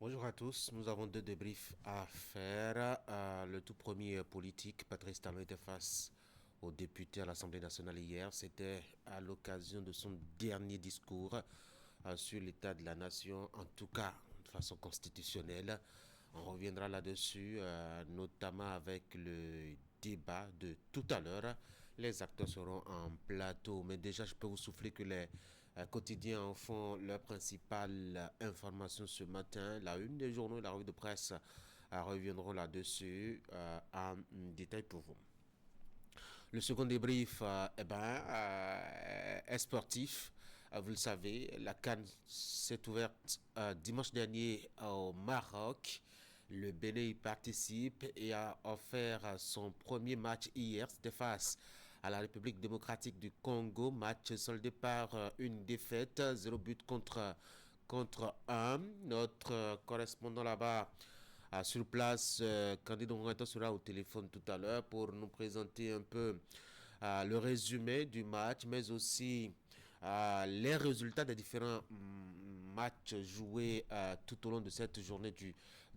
Bonjour à tous, nous avons deux débriefs à faire. Le tout premier politique, Patrice Talon était face aux députés à l'Assemblée nationale hier. C'était à l'occasion de son dernier discours sur l'état de la nation, en tout cas de façon constitutionnelle. On reviendra là-dessus, notamment avec le débat de tout à l'heure. Les acteurs seront en plateau, mais déjà je peux vous souffler que les quotidiens en font leur principale information ce matin. La une des journaux et la revue de presse reviendront là-dessus en détail pour vous. Le second débrief est sportif. Vous le savez, la CAN s'est ouverte dimanche dernier au Maroc. Le Bénin y participe et a offert son premier match hier. C'était face à la République démocratique du Congo. Match soldé par une défaite, 0 but contre 1. Notre correspondant là-bas sur place, Candido Ngata sera au téléphone tout à l'heure pour nous présenter un peu le résumé du match, mais aussi les résultats des différents matchs joués tout au long de cette journée du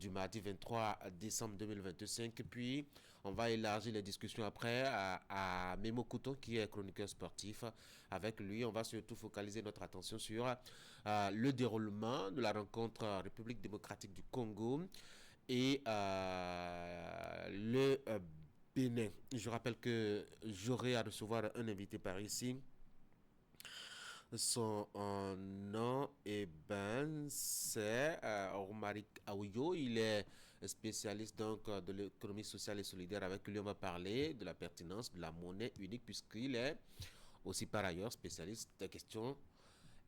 mardi 23 décembre 2025. Puis, on va élargir les discussions après à Memo Couton, qui est chroniqueur sportif. Avec lui, on va surtout focaliser notre attention sur le déroulement de la rencontre République démocratique du Congo et le Bénin. Je rappelle que j'aurai à recevoir un invité par ici. Son nom, c'est Romaric Aouyo. Il est spécialiste donc de l'économie sociale et solidaire. Avec lui, on va parler de la pertinence de la monnaie unique, puisqu'il est aussi par ailleurs spécialiste des questions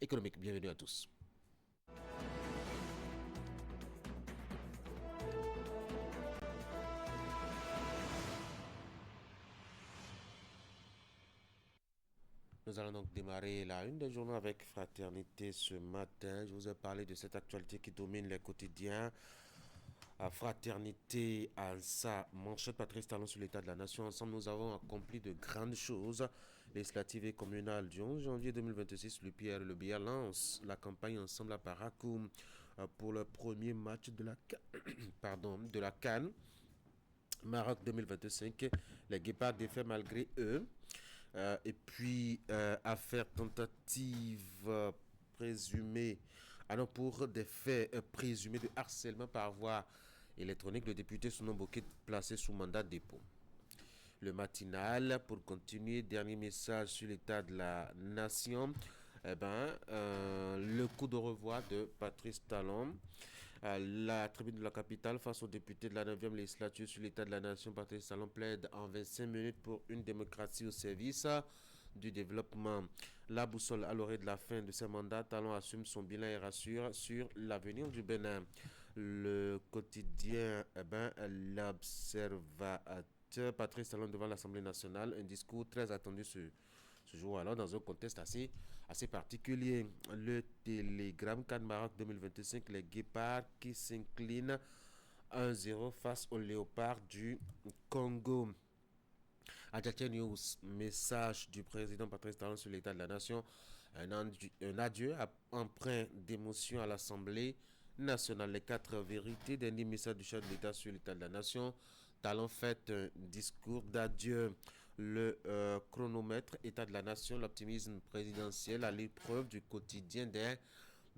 économiques. Bienvenue à tous. Nous allons donc démarrer la une des journaux avec Fraternité ce matin. Je vous ai parlé de cette actualité qui domine les quotidiens. Fraternité en sa manchette, Patrice Talon sur l'état de la nation. Ensemble, nous avons accompli de grandes choses. Législatives et communales du 11 janvier 2026, le Pierre Le Bière lance la campagne Ensemble à Paracoum pour le premier match de la, de la CAN. Maroc 2025, les Guépards défaits malgré eux. Et puis, affaire tentative présumée. Alors, pour des faits présumés de harcèlement par voie électronique, le député Sounon Bokit placé sous mandat de dépôt. Le matinal, pour continuer, dernier message sur l'état de la nation. Le coup de revoir de Patrice Talon. La tribune de la capitale face aux députés de la 9e législature sur l'état de la nation. Patrice Talon plaide en 25 minutes pour une démocratie au service du développement. La boussole à l'orée de la fin de ses mandats, Talon assume son bilan et rassure sur l'avenir du Bénin. Le quotidien, l'observateur Patrice Talon devant l'Assemblée nationale, un discours très attendu ce jour alors dans un contexte assez particulier. Le Télégramme CAN Maroc 2025, les Guépards qui s'inclinent 1-0 face aux Léopards du Congo. Adjatia News, message du président Patrice Talon sur l'état de la nation, un adieu empreint d'émotion à l'Assemblée nationale. Les quatre vérités, dernier message du chef de l'État sur l'état de la nation. Talon fait un discours d'adieu. Le chronomètre, état de la nation, l'optimisme présidentiel à l'épreuve du quotidien des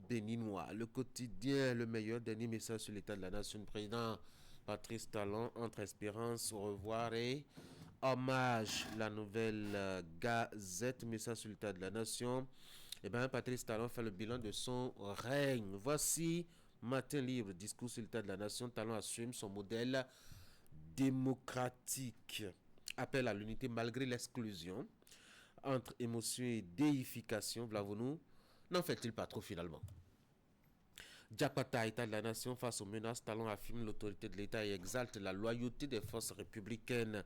Béninois. Le quotidien, le meilleur, dernier message sur l'état de la nation. Le président Patrice Talon, entre espérance, au revoir et hommage. La nouvelle Gazette, message sur l'état de la nation. Patrice Talon fait le bilan de son règne. Voici Matin libre, discours sur l'état de la nation. Talon assume son modèle démocratique. Appel à l'unité malgré l'exclusion. Entre émotion et déification, nous n'en fait-il pas trop finalement? Diakpata, état de la nation face aux menaces, Talon affirme l'autorité de l'État et exalte la loyauté des forces républicaines.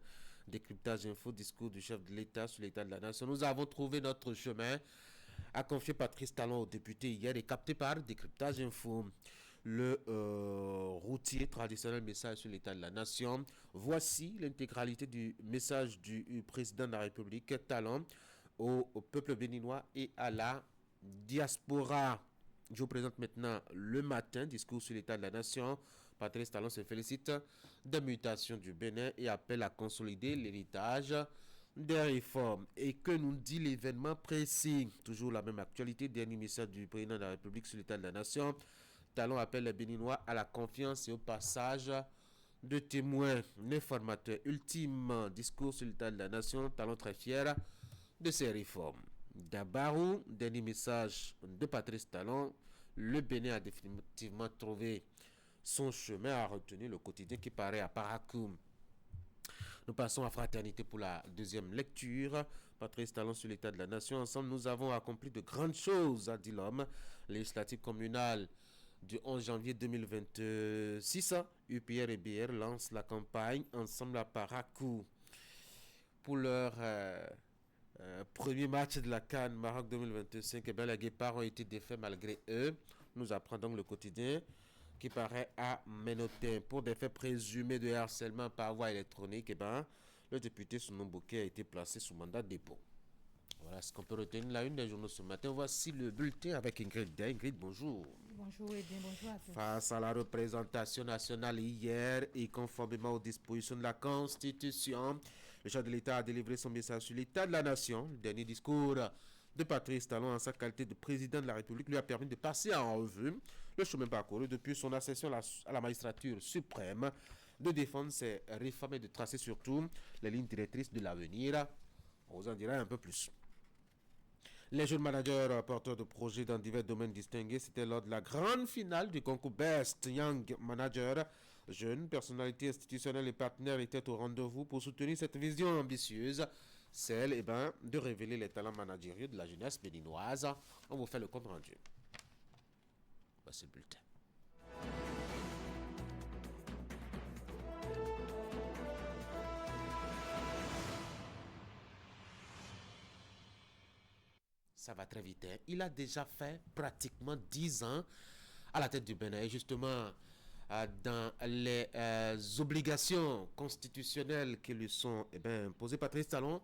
Décryptage info, discours du chef de l'État sur l'état de la nation. Nous avons trouvé notre chemin, a confié Patrice Talon au député hier et capté par Décryptage info. Le routier traditionnel message sur l'état de la nation. Voici l'intégralité du message du président de la République Talon au peuple béninois et à la diaspora. Je vous présente maintenant le matin, discours sur l'état de la nation. Patrice Talon se félicite des mutations du Bénin et appelle à consolider l'héritage des réformes. Et que nous dit l'événement précis? Toujours la même actualité, dernier message du président de la République sur l'état de la nation. Talon appelle les Béninois à la confiance et au passage de témoins. L'informateur ultime, discours sur l'état de la nation. Talon très fier de ces réformes. D'Abarou, dernier message de Patrice Talon. Le Bénin a définitivement trouvé son chemin, à retenir le quotidien qui paraît à Paracoum. Nous passons à Fraternité pour la deuxième lecture. Patrice Talon sur l'état de la nation. Ensemble, nous avons accompli de grandes choses, a dit l'homme. Législative communale du 11 janvier 2026, UPR et BR lancent la campagne Ensemble à Paracoum. Pour leur premier match de la CAN Maroc 2025, les Guépards ont été défaits malgré eux. Nous apprend donc le quotidien qui paraît à Ménotin. Pour des faits présumés de harcèlement par voie électronique, le député Sounon Bouquet a été placé sous mandat de dépôt. Voilà ce qu'on peut retenir la une des journaux ce matin. Voici le bulletin avec Ingrid Day. Ingrid, bonjour. Bonjour et bien bonjour à tous. Face à la représentation nationale hier et conformément aux dispositions de la Constitution, le chef de l'État a délivré son message sur l'état de la nation. Le dernier discours de Patrice Talon en sa qualité de président de la République lui a permis de passer en revue le chemin parcouru depuis son accession à la magistrature suprême, de défendre ses réformes et de tracer surtout les lignes directrices de l'avenir. On vous en dira un peu plus. Les jeunes managers porteurs de projets dans divers domaines distingués, c'était lors de la grande finale du concours Best Young Manager. Jeunes, personnalités institutionnelles et partenaires étaient au rendez-vous pour soutenir cette vision ambitieuse, celle de révéler les talents managériaux de la jeunesse béninoise. On vous fait le compte rendu. Voici le bulletin. Ça va très vite. Il a déjà fait pratiquement 10 ans à la tête du Bénin. Et justement, dans les obligations constitutionnelles qui lui sont imposées, Patrice Talon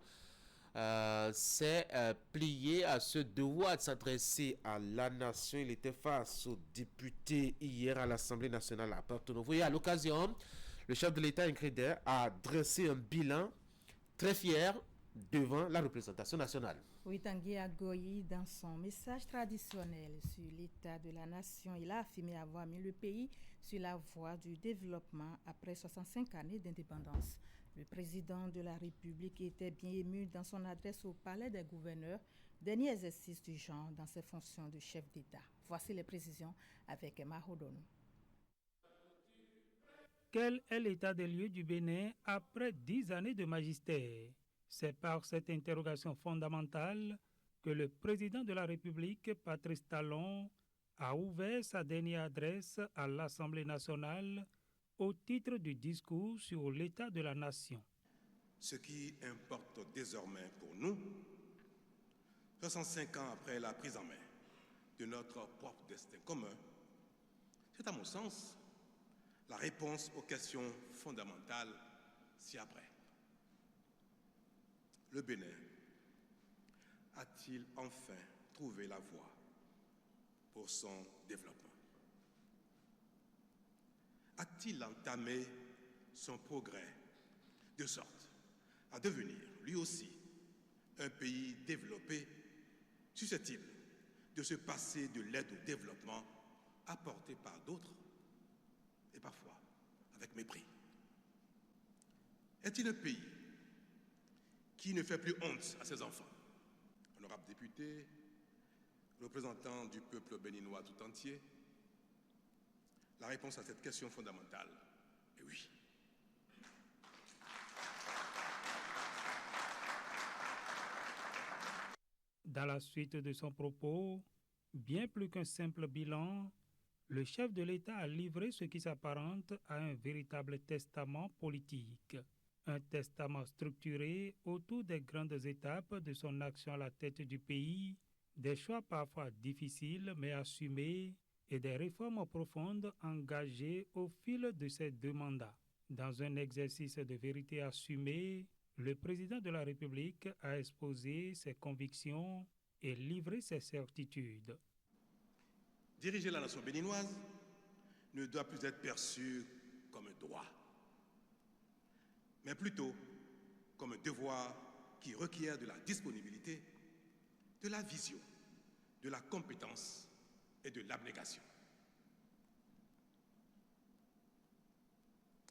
s'est plié à ce devoir de s'adresser à la nation. Il était face aux députés hier à l'Assemblée nationale à Porto Novo. Et à l'occasion, le chef de l'État, Ingrid, a dressé un bilan très fier devant la représentation nationale. Oui, Tanguy Agoyi, dans son message traditionnel sur l'état de la nation, il a affirmé avoir mis le pays sur la voie du développement après 65 années d'indépendance. Le président de la République était bien ému dans son adresse au Palais des gouverneurs, dernier exercice du genre dans ses fonctions de chef d'État. Voici les précisions avec Emma Hodonou. Quel est l'état des lieux du Bénin après 10 années de magistère? C'est par cette interrogation fondamentale que le président de la République, Patrice Talon, a ouvert sa dernière adresse à l'Assemblée nationale au titre du discours sur l'état de la nation. Ce qui importe désormais pour nous, 65 ans après la prise en main de notre propre destin commun, c'est à mon sens la réponse aux questions fondamentales ci-après. Le Bénin a-t-il enfin trouvé la voie pour son développement? A-t-il entamé son progrès de sorte à devenir, lui aussi, un pays développé, susceptible de se passer de l'aide au développement apportée par d'autres et parfois avec mépris? Est-il un pays qui ne fait plus honte à ses enfants? Honorables députés, représentants du peuple béninois tout entier, la réponse à cette question fondamentale est oui. Dans la suite de son propos, bien plus qu'un simple bilan, le chef de l'État a livré ce qui s'apparente à un véritable testament politique. Un testament structuré autour des grandes étapes de son action à la tête du pays, des choix parfois difficiles mais assumés et des réformes profondes engagées au fil de ces 2 mandats. Dans un exercice de vérité assumée, le président de la République a exposé ses convictions et livré ses certitudes. diriger la nation béninoise ne doit plus être perçu comme un droit, mais plutôt comme un devoir qui requiert de la disponibilité, de la vision, de la compétence et de l'abnégation.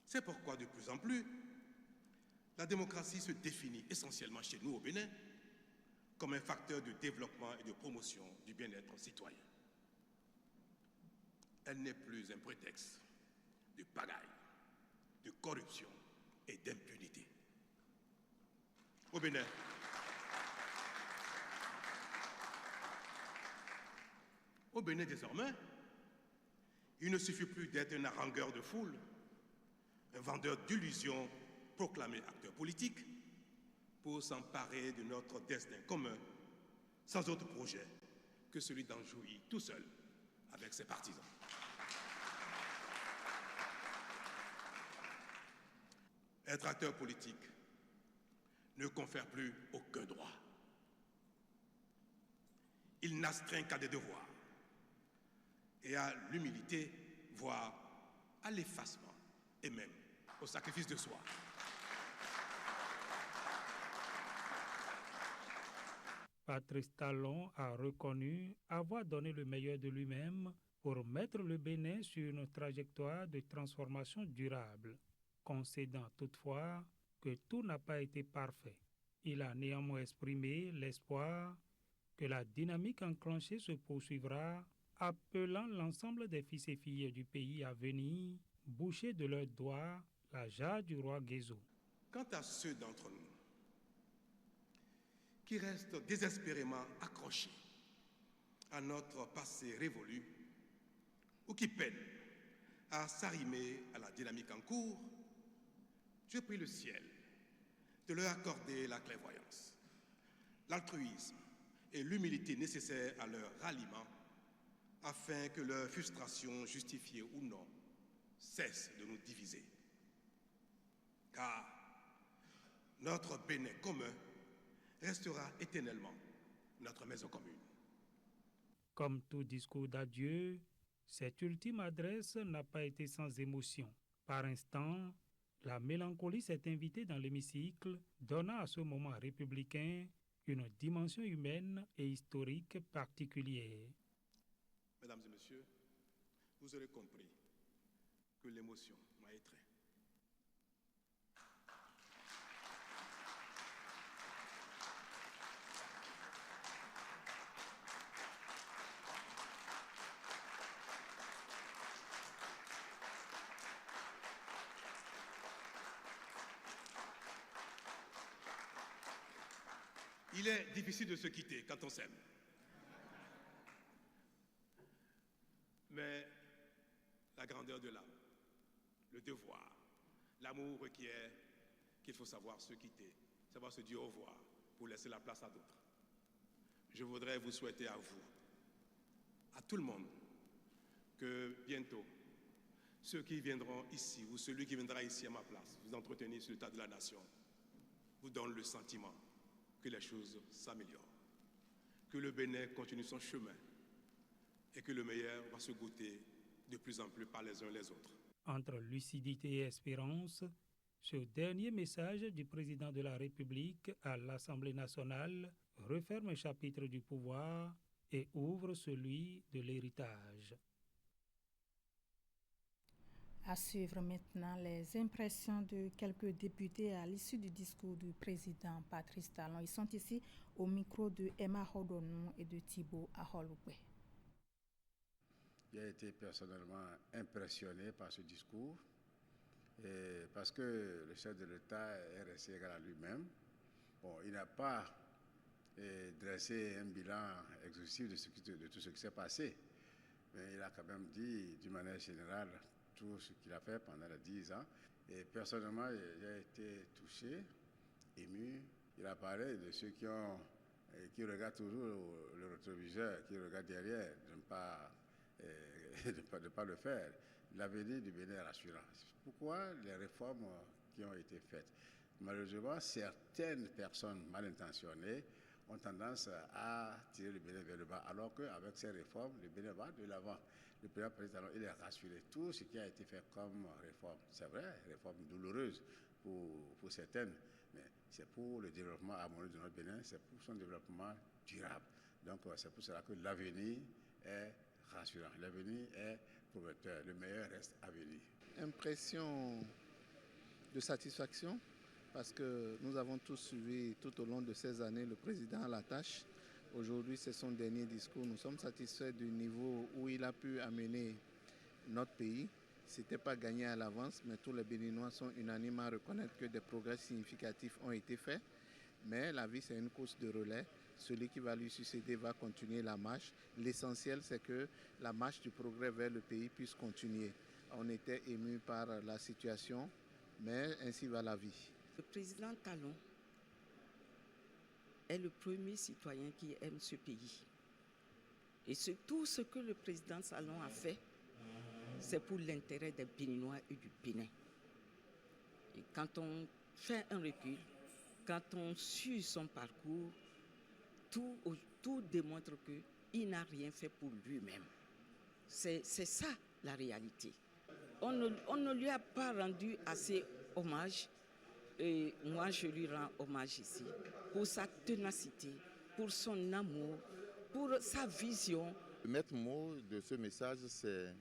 C'est pourquoi, de plus en plus, la démocratie se définit essentiellement chez nous au Bénin comme un facteur de développement et de promotion du bien-être citoyen. Elle n'est plus un prétexte de pagaille, de corruption et d'impunité. Au Bénin, désormais, il ne suffit plus d'être un harangueur de foule, un vendeur d'illusions proclamé acteur politique pour s'emparer de notre destin commun sans autre projet que celui d'en jouir tout seul avec ses partisans. Être acteur politique ne confère plus aucun droit. Il n'astreint qu'à des devoirs et à l'humilité, voire à l'effacement et même au sacrifice de soi. Patrice Talon a reconnu avoir donné le meilleur de lui-même pour mettre le Bénin sur une trajectoire de transformation durable, concédant toutefois que tout n'a pas été parfait. Il a néanmoins exprimé l'espoir que la dynamique enclenchée se poursuivra, appelant l'ensemble des fils et filles du pays à venir boucher de leurs doigts la jarre du roi Guézo. Quant à ceux d'entre nous qui restent désespérément accrochés à notre passé révolu ou qui peinent à s'arrimer à la dynamique en cours, je prie le ciel de leur accorder la clairvoyance, l'altruisme et l'humilité nécessaires à leur ralliement afin que leur frustration, justifiée ou non, cesse de nous diviser. Car notre Bénin commun restera éternellement notre maison commune. Comme tout discours d'adieu, cette ultime adresse n'a pas été sans émotion. Par instants, la mélancolie s'est invitée dans l'hémicycle, donnant à ce moment républicain une dimension humaine et historique particulière. Mesdames et messieurs, vous aurez compris que l'émotion m'a étreint. Il est difficile de se quitter quand on s'aime. Mais la grandeur de l'âme, le devoir, l'amour requiert qu'il faut savoir se quitter, savoir se dire au revoir pour laisser la place à d'autres. Je voudrais vous souhaiter à vous, à tout le monde, que bientôt, ceux qui viendront ici ou celui qui viendra ici à ma place, vous entretenir sur l'état de la nation, vous donne le sentiment que les choses s'améliorent, que le Bénin continue son chemin et que le meilleur va se goûter de plus en plus par les uns les autres. Entre lucidité et espérance, ce dernier message du président de la République à l'Assemblée nationale referme un chapitre du pouvoir et ouvre celui de l'héritage. À suivre maintenant les impressions de quelques députés à l'issue du discours du président Patrice Talon. Ils sont ici au micro de Emma Hodonou et de Thibaut Aholoupe. J'ai été personnellement impressionné par ce discours parce que le chef de l'État est resté égal à lui-même. Bon, il n'a pas dressé un bilan exhaustif de tout ce qui s'est passé, mais il a quand même dit d'une manière générale tout ce qu'il a fait pendant les 10 ans. Et personnellement, j'ai été touché, ému. Il a parlé de ceux qui regardent toujours le rétroviseur, qui regardent derrière, de ne pas le faire. L'avenir du Bénin est rassurant. Pourquoi les réformes qui ont été faites? Malheureusement, certaines personnes mal intentionnées ont tendance à tirer le Bénin vers le bas, alors qu'avec ces réformes, le Bénin va de l'avant. Le président, il est rassuré. Tout ce qui a été fait comme réforme, c'est vrai, réforme douloureuse pour certaines, mais c'est pour le développement harmonieux de notre Bénin, c'est pour son développement durable. Donc c'est pour cela que l'avenir est rassurant, l'avenir est prometteur, le meilleur reste à venir. Impression de satisfaction, parce que nous avons tous suivi tout au long de ces années le président à la tâche. Aujourd'hui, c'est son dernier discours. Nous sommes satisfaits du niveau où il a pu amener notre pays. Ce n'était pas gagné à l'avance, mais tous les Béninois sont unanimes à reconnaître que des progrès significatifs ont été faits. Mais la vie, c'est une course de relais. Celui qui va lui succéder va continuer la marche. L'essentiel, c'est que la marche du progrès vers le pays puisse continuer. On était émus par la situation, mais ainsi va la vie. Le président Talon est le premier citoyen qui aime ce pays. Et tout ce que le président Talon a fait, c'est pour l'intérêt des Béninois et du Bénin. Et quand on fait un recul, quand on suit son parcours, tout démontre qu'il n'a rien fait pour lui-même. C'est ça la réalité. On ne lui a pas rendu assez hommage. Et moi, je lui rends hommage ici pour sa ténacité, pour son amour, pour sa vision. Le maître mot de ce message, c'est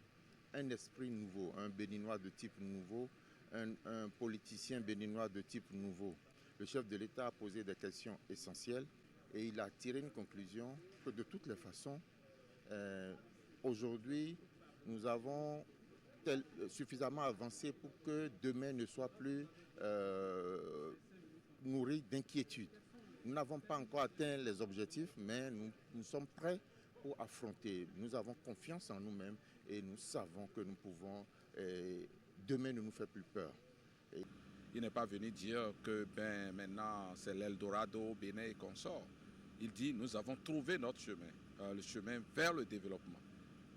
un esprit nouveau, un béninois de type nouveau, un politicien béninois de type nouveau. Le chef de l'État a posé des questions essentielles et il a tiré une conclusion que de toutes les façons, aujourd'hui, nous avons suffisamment avancé pour que demain ne soit plus nourri d'inquiétude. Nous n'avons pas encore atteint les objectifs, mais nous sommes prêts pour affronter. Nous avons confiance en nous-mêmes et nous savons que nous pouvons, demain ne nous fait plus peur. Il n'est pas venu dire que maintenant c'est l'Eldorado, Bénin et consorts. Il dit nous avons trouvé notre chemin, le chemin vers le développement.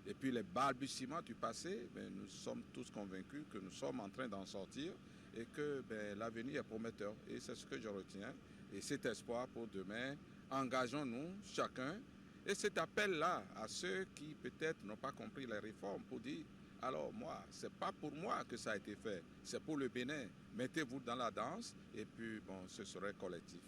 Et puis les balbutiements du passé, nous sommes tous convaincus que nous sommes en train d'en sortir et que l'avenir est prometteur. Et c'est ce que je retiens. Et cet espoir pour demain, engageons-nous chacun. Et cet appel-là à ceux qui peut-être n'ont pas compris les réformes pour dire, alors moi, ce n'est pas pour moi que ça a été fait, c'est pour le Bénin. Mettez-vous dans la danse et puis ce serait collectif.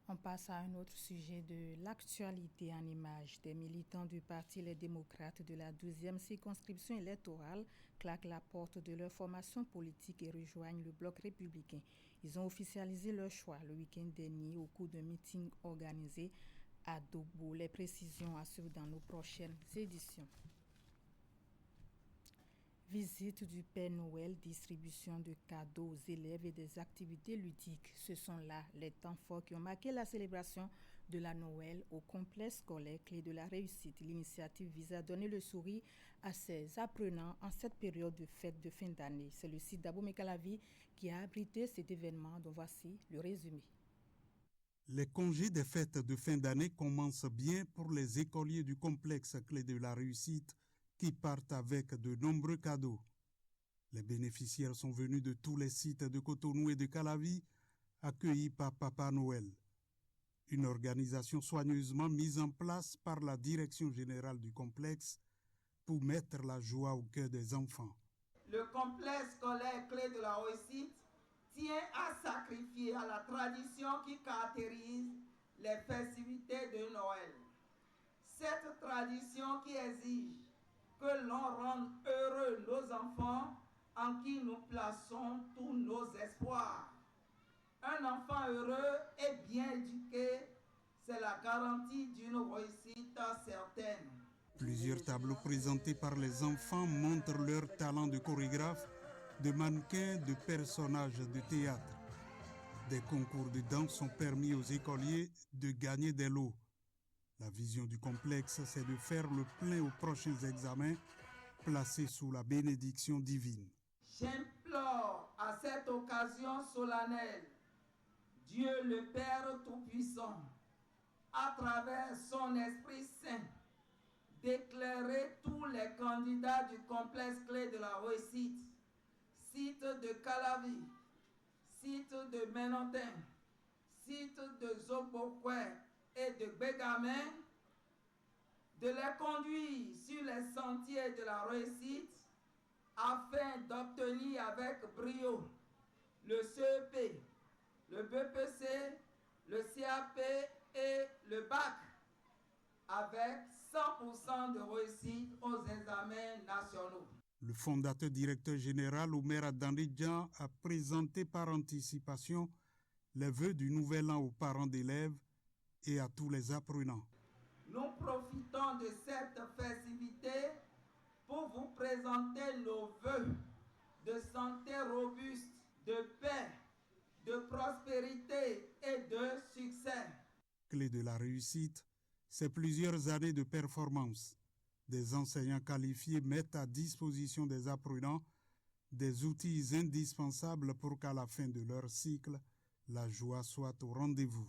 On passe à un autre sujet de l'actualité en images. Des militants du Parti Les Démocrates de la 12e circonscription électorale claquent la porte de leur formation politique et rejoignent le bloc républicain. Ils ont officialisé leur choix le week-end dernier au cours d'un meeting organisé à Dogbo. Les précisions à suivre dans nos prochaines éditions. Visite du Père Noël, distribution de cadeaux aux élèves et des activités ludiques. Ce sont là les temps forts qui ont marqué la célébration de la Noël au complexe scolaire Clé de la Réussite. L'initiative vise à donner le sourire à ses apprenants en cette période de fête de fin d'année. C'est le site d'Abomey-Calavi qui a abrité cet événement, dont voici le résumé. Les congés des fêtes de fin d'année commencent bien pour les écoliers du complexe Clé de la Réussite qui partent avec de nombreux cadeaux. Les bénéficiaires sont venus de tous les sites de Cotonou et de Calavi, accueillis par Papa Noël. Une organisation soigneusement mise en place par la direction générale du complexe pour mettre la joie au cœur des enfants. Le complexe scolaire Clé de la Réussite tient à sacrifier à la tradition qui caractérise les festivités de Noël. Cette tradition qui exige que l'on rende heureux nos enfants en qui nous plaçons tous nos espoirs. Un enfant heureux et bien éduqué, c'est la garantie d'une réussite certaine. Plusieurs tableaux présentés par les enfants montrent leur talent de chorégraphe, de mannequins, de personnages de théâtre. Des concours de danse ont permis aux écoliers de gagner des lots. La vision du complexe, c'est de faire le plein aux prochains examens, placés sous la bénédiction divine. J'implore à cette occasion solennelle Dieu le Père Tout-Puissant, à travers son Esprit Saint, d'éclairer tous les candidats du complexe Clé de la Réussite, site de Calavi, site de Ménontin, sites de Zobokwe et de Bégamin, de les conduire sur les sentiers de la réussite afin d'obtenir avec brio le CEP, le BPC, le CAP et le BAC avec 100% de réussite aux examens nationaux. Le fondateur directeur général Oumera Dandidjan a présenté par anticipation les vœux du nouvel an aux parents d'élèves et à tous les apprenants. Nous profitons de cette festivité pour vous présenter nos vœux de santé robuste, de paix, de prospérité et de succès. Clé de la réussite, c'est plusieurs années de performance. Des enseignants qualifiés mettent à disposition des apprenants des outils indispensables pour qu'à la fin de leur cycle, la joie soit au rendez-vous.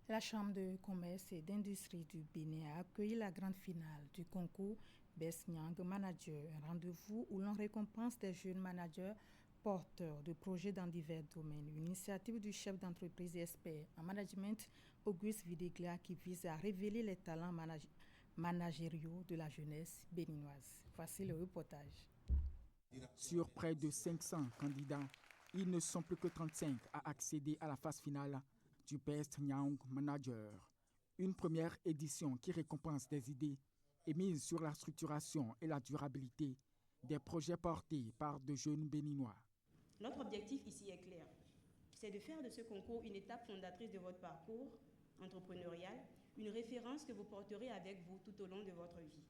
La Chambre de commerce et d'industrie du Bénin a accueilli la grande finale du concours Best Young Manager, un rendez-vous où l'on récompense des jeunes managers porteurs de projets dans divers domaines. Une initiative du chef d'entreprise et expert en management Auguste Videgla qui vise à révéler les talents managériaux de la jeunesse béninoise. Voici le reportage. Sur près de 500 candidats, ils ne sont plus que 35 à accéder à la phase finale du Best Young Manager, une première édition qui récompense des idées et mise sur la structuration et la durabilité des projets portés par de jeunes Béninois. Notre objectif ici est clair, c'est de faire de ce concours une étape fondatrice de votre parcours entrepreneurial, une référence que vous porterez avec vous tout au long de votre vie.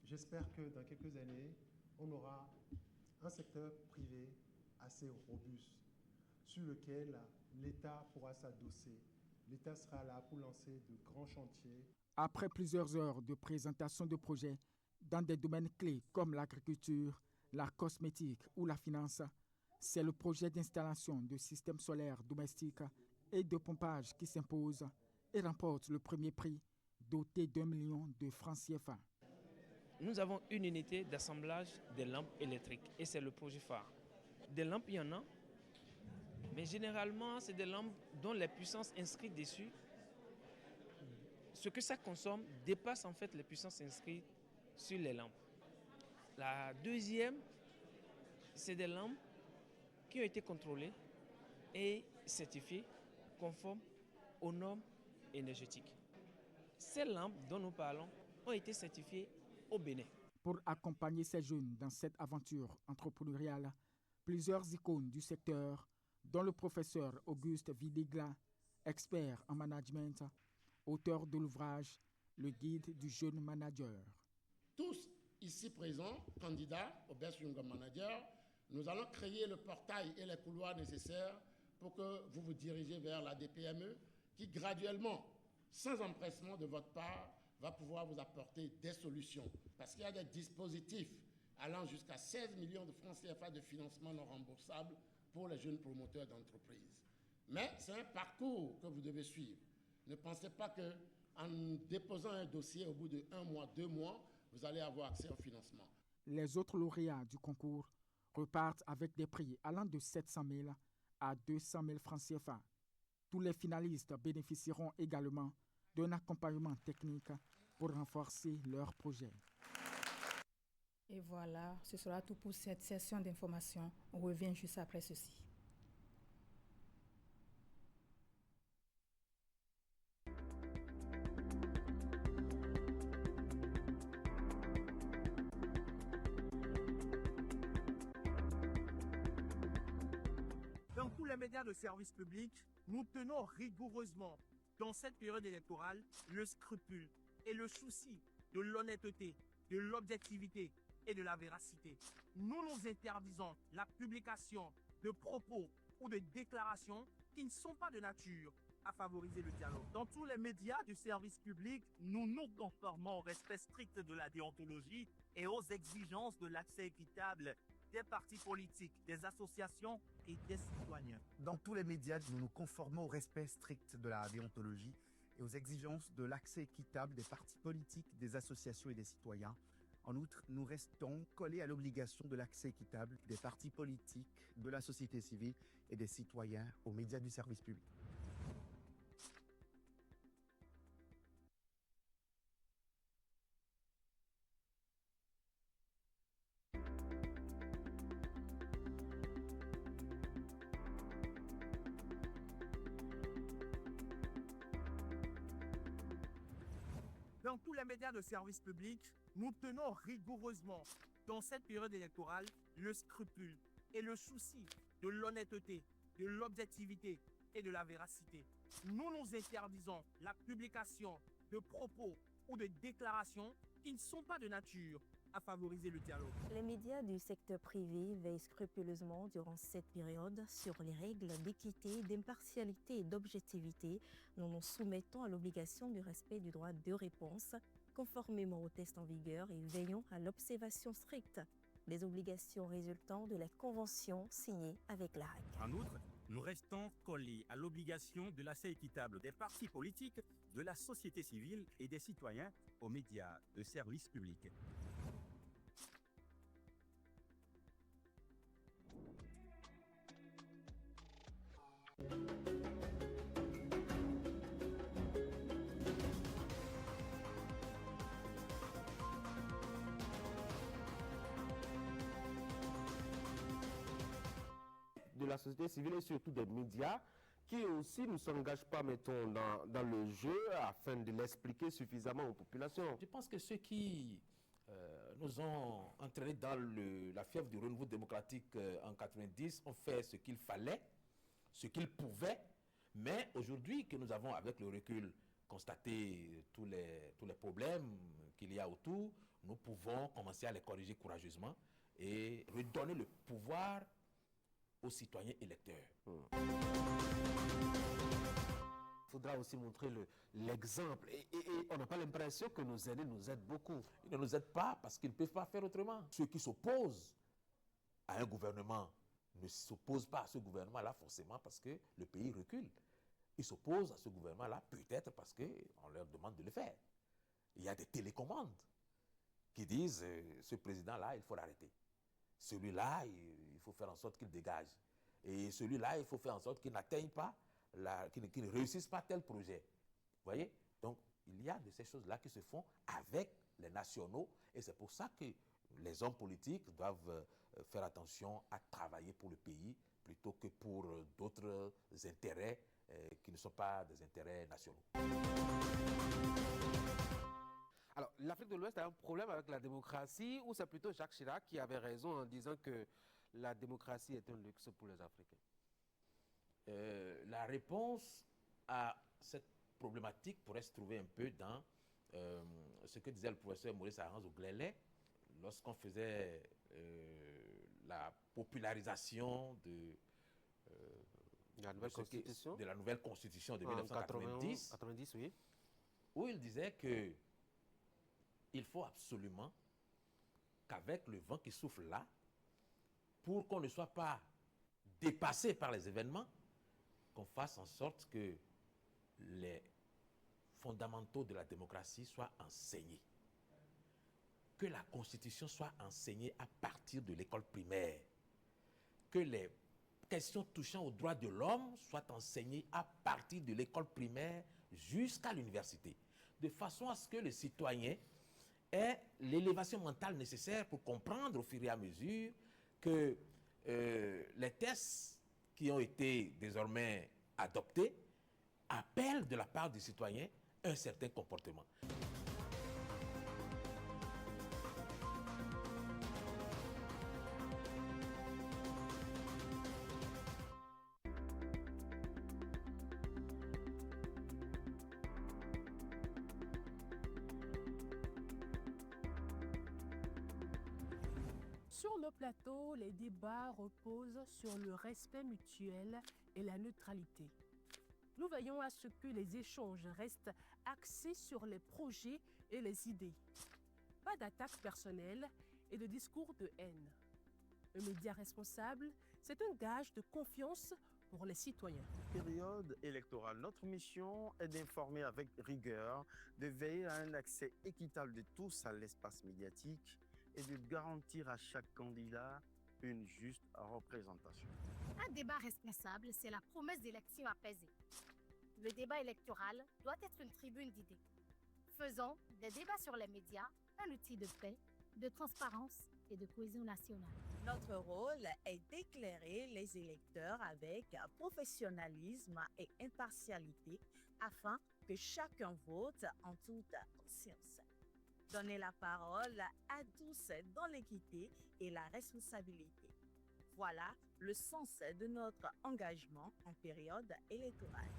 J'espère que dans quelques années, on aura un secteur privé assez robuste sur lequel l'État pourra s'adosser. L'État sera là pour lancer de grands chantiers. Après plusieurs heures de présentation de projets dans des domaines clés comme l'agriculture, la cosmétique ou la finance, c'est le projet d'installation de systèmes solaires domestiques et de pompage qui s'impose et remporte le premier prix, doté d'1 million de francs CFA. Nous avons une unité d'assemblage des lampes électriques et c'est le projet phare. Des lampes, il y en a, mais généralement, c'est des lampes dont les puissances inscrites dessus, ce que ça consomme dépasse en fait les puissances inscrites sur les lampes. La deuxième, c'est des lampes qui ont été contrôlées et certifiées conformes aux normes énergétiques. Ces lampes dont nous parlons ont été certifiées au Bénin. Pour accompagner ces jeunes dans cette aventure entrepreneuriale, plusieurs icônes du secteur, dont le professeur Auguste Videgla, expert en management, auteur de l'ouvrage « Le guide du jeune manager ». Tous ici présents, candidats au Best Young Manager, nous allons créer le portail et les couloirs nécessaires pour que vous vous dirigez vers la DPME qui graduellement, sans empressement de votre part, va pouvoir vous apporter des solutions. Parce qu'il y a des dispositifs allant jusqu'à 16 millions de francs CFA de financement non remboursable pour les jeunes promoteurs d'entreprises. Mais c'est un parcours que vous devez suivre. Ne pensez pas qu'en déposant un dossier au bout de 1 mois, 2 mois, vous allez avoir accès au financement. Les autres lauréats du concours repartent avec des prix allant de 700 000 à 200 000 francs CFA. Tous les finalistes bénéficieront également d'un accompagnement technique pour renforcer leur projet. Et voilà, ce sera tout pour cette session d'information. On revient juste après ceci. Dans tous les médias de service public, nous tenons rigoureusement, dans cette période électorale, le scrupule et le souci de l'honnêteté, de l'objectivité et de la véracité. Nous nous interdisons la publication de propos ou de déclarations qui ne sont pas de nature à favoriser le dialogue. Dans tous les médias du service public, nous nous conformons au respect strict de la déontologie et aux exigences de l'accès équitable des partis politiques, des associations et des citoyens. Dans tous les médias, nous nous conformons au respect strict de la déontologie et aux exigences de l'accès équitable des partis politiques, des associations et des citoyens, En outre, nous restons collés à l'obligation de l'accès équitable des partis politiques, de la société civile et des citoyens aux médias du service public. Dans tous les médias de service public, nous tenons rigoureusement, dans cette période électorale, le scrupule et le souci de l'honnêteté, de l'objectivité et de la véracité. Nous nous interdisons la publication de propos ou de déclarations qui ne sont pas de nature à favoriser le dialogue. Les médias du secteur privé veillent scrupuleusement durant cette période sur les règles d'équité, d'impartialité et d'objectivité. Nous nous soumettons à l'obligation du respect du droit de réponse, conformément aux tests en vigueur, et veillons à l'observation stricte des obligations résultant de la convention signée avec l'ARAC. En outre, nous restons collés à l'obligation de l'accès équitable des partis politiques, de la société civile et des citoyens aux médias de service public. De la société civile et surtout des médias qui aussi ne s'engagent pas, mettons, dans le jeu afin de l'expliquer suffisamment aux populations. Je pense que ceux qui nous ont entraînés dans la fièvre du renouveau démocratique en 90 ont fait ce qu'il fallait, ce qu'ils pouvaient, mais aujourd'hui que nous avons avec le recul constaté tous les problèmes qu'il y a autour, nous pouvons commencer à les corriger courageusement et redonner le pouvoir aux citoyens électeurs. Il faudra aussi montrer l'exemple et on n'a pas l'impression que nos aînés nous aident beaucoup. Ils ne nous aident pas parce qu'ils ne peuvent pas faire autrement. Ceux qui s'opposent à un gouvernement ne s'opposent pas à ce gouvernement-là forcément parce que le pays recule. Ils s'opposent à ce gouvernement-là peut-être parce qu'on leur demande de le faire. Il y a des télécommandes qui disent ce président-là, il faut l'arrêter. Celui-là, il faut faire en sorte qu'il dégage. Et celui-là, il faut faire en sorte qu'il n'atteigne pas, qu'il ne réussisse pas tel projet. Vous voyez? Donc, il y a de ces choses-là qui se font avec les nationaux. Et c'est pour ça que les hommes politiques doivent faire attention à travailler pour le pays plutôt que pour d'autres intérêts qui ne sont pas des intérêts nationaux. Alors, l'Afrique de l'Ouest a un problème avec la démocratie ou c'est plutôt Jacques Chirac qui avait raison en disant que la démocratie est un luxe pour les Africains? La réponse à cette problématique pourrait se trouver un peu dans ce que disait le professeur Maurice Arens-Oglélé lorsqu'on faisait la popularisation de la nouvelle constitution de 1990, 90, oui. Où il disait que il faut absolument qu'avec le vent qui souffle là, pour qu'on ne soit pas dépassé par les événements, qu'on fasse en sorte que les fondamentaux de la démocratie soient enseignés. Que la Constitution soit enseignée à partir de l'école primaire. Que les questions touchant aux droits de l'homme soient enseignées à partir de l'école primaire jusqu'à l'université. De façon à ce que les citoyens aient l'élévation mentale nécessaire pour comprendre au fur et à mesure que les tests qui ont été désormais adoptés appellent de la part des citoyens un certain comportement. Sur le plateau, les débats reposent sur le respect mutuel et la neutralité. Nous veillons à ce que les échanges restent axés sur les projets et les idées. Pas d'attaques personnelles et de discours de haine. Un média responsable, c'est un gage de confiance pour les citoyens. Période électorale. Notre mission est d'informer avec rigueur, de veiller à un accès équitable de tous à l'espace médiatique et de garantir à chaque candidat une juste représentation. Un débat responsable, c'est la promesse d'élections apaisées. Le débat électoral doit être une tribune d'idées. Faisons des débats sur les médias un outil de paix, de transparence et de cohésion nationale. Notre rôle est d'éclairer les électeurs avec professionnalisme et impartialité afin que chacun vote en toute conscience. Donner la parole à tous dans l'équité et la responsabilité. Voilà le sens de notre engagement en période électorale.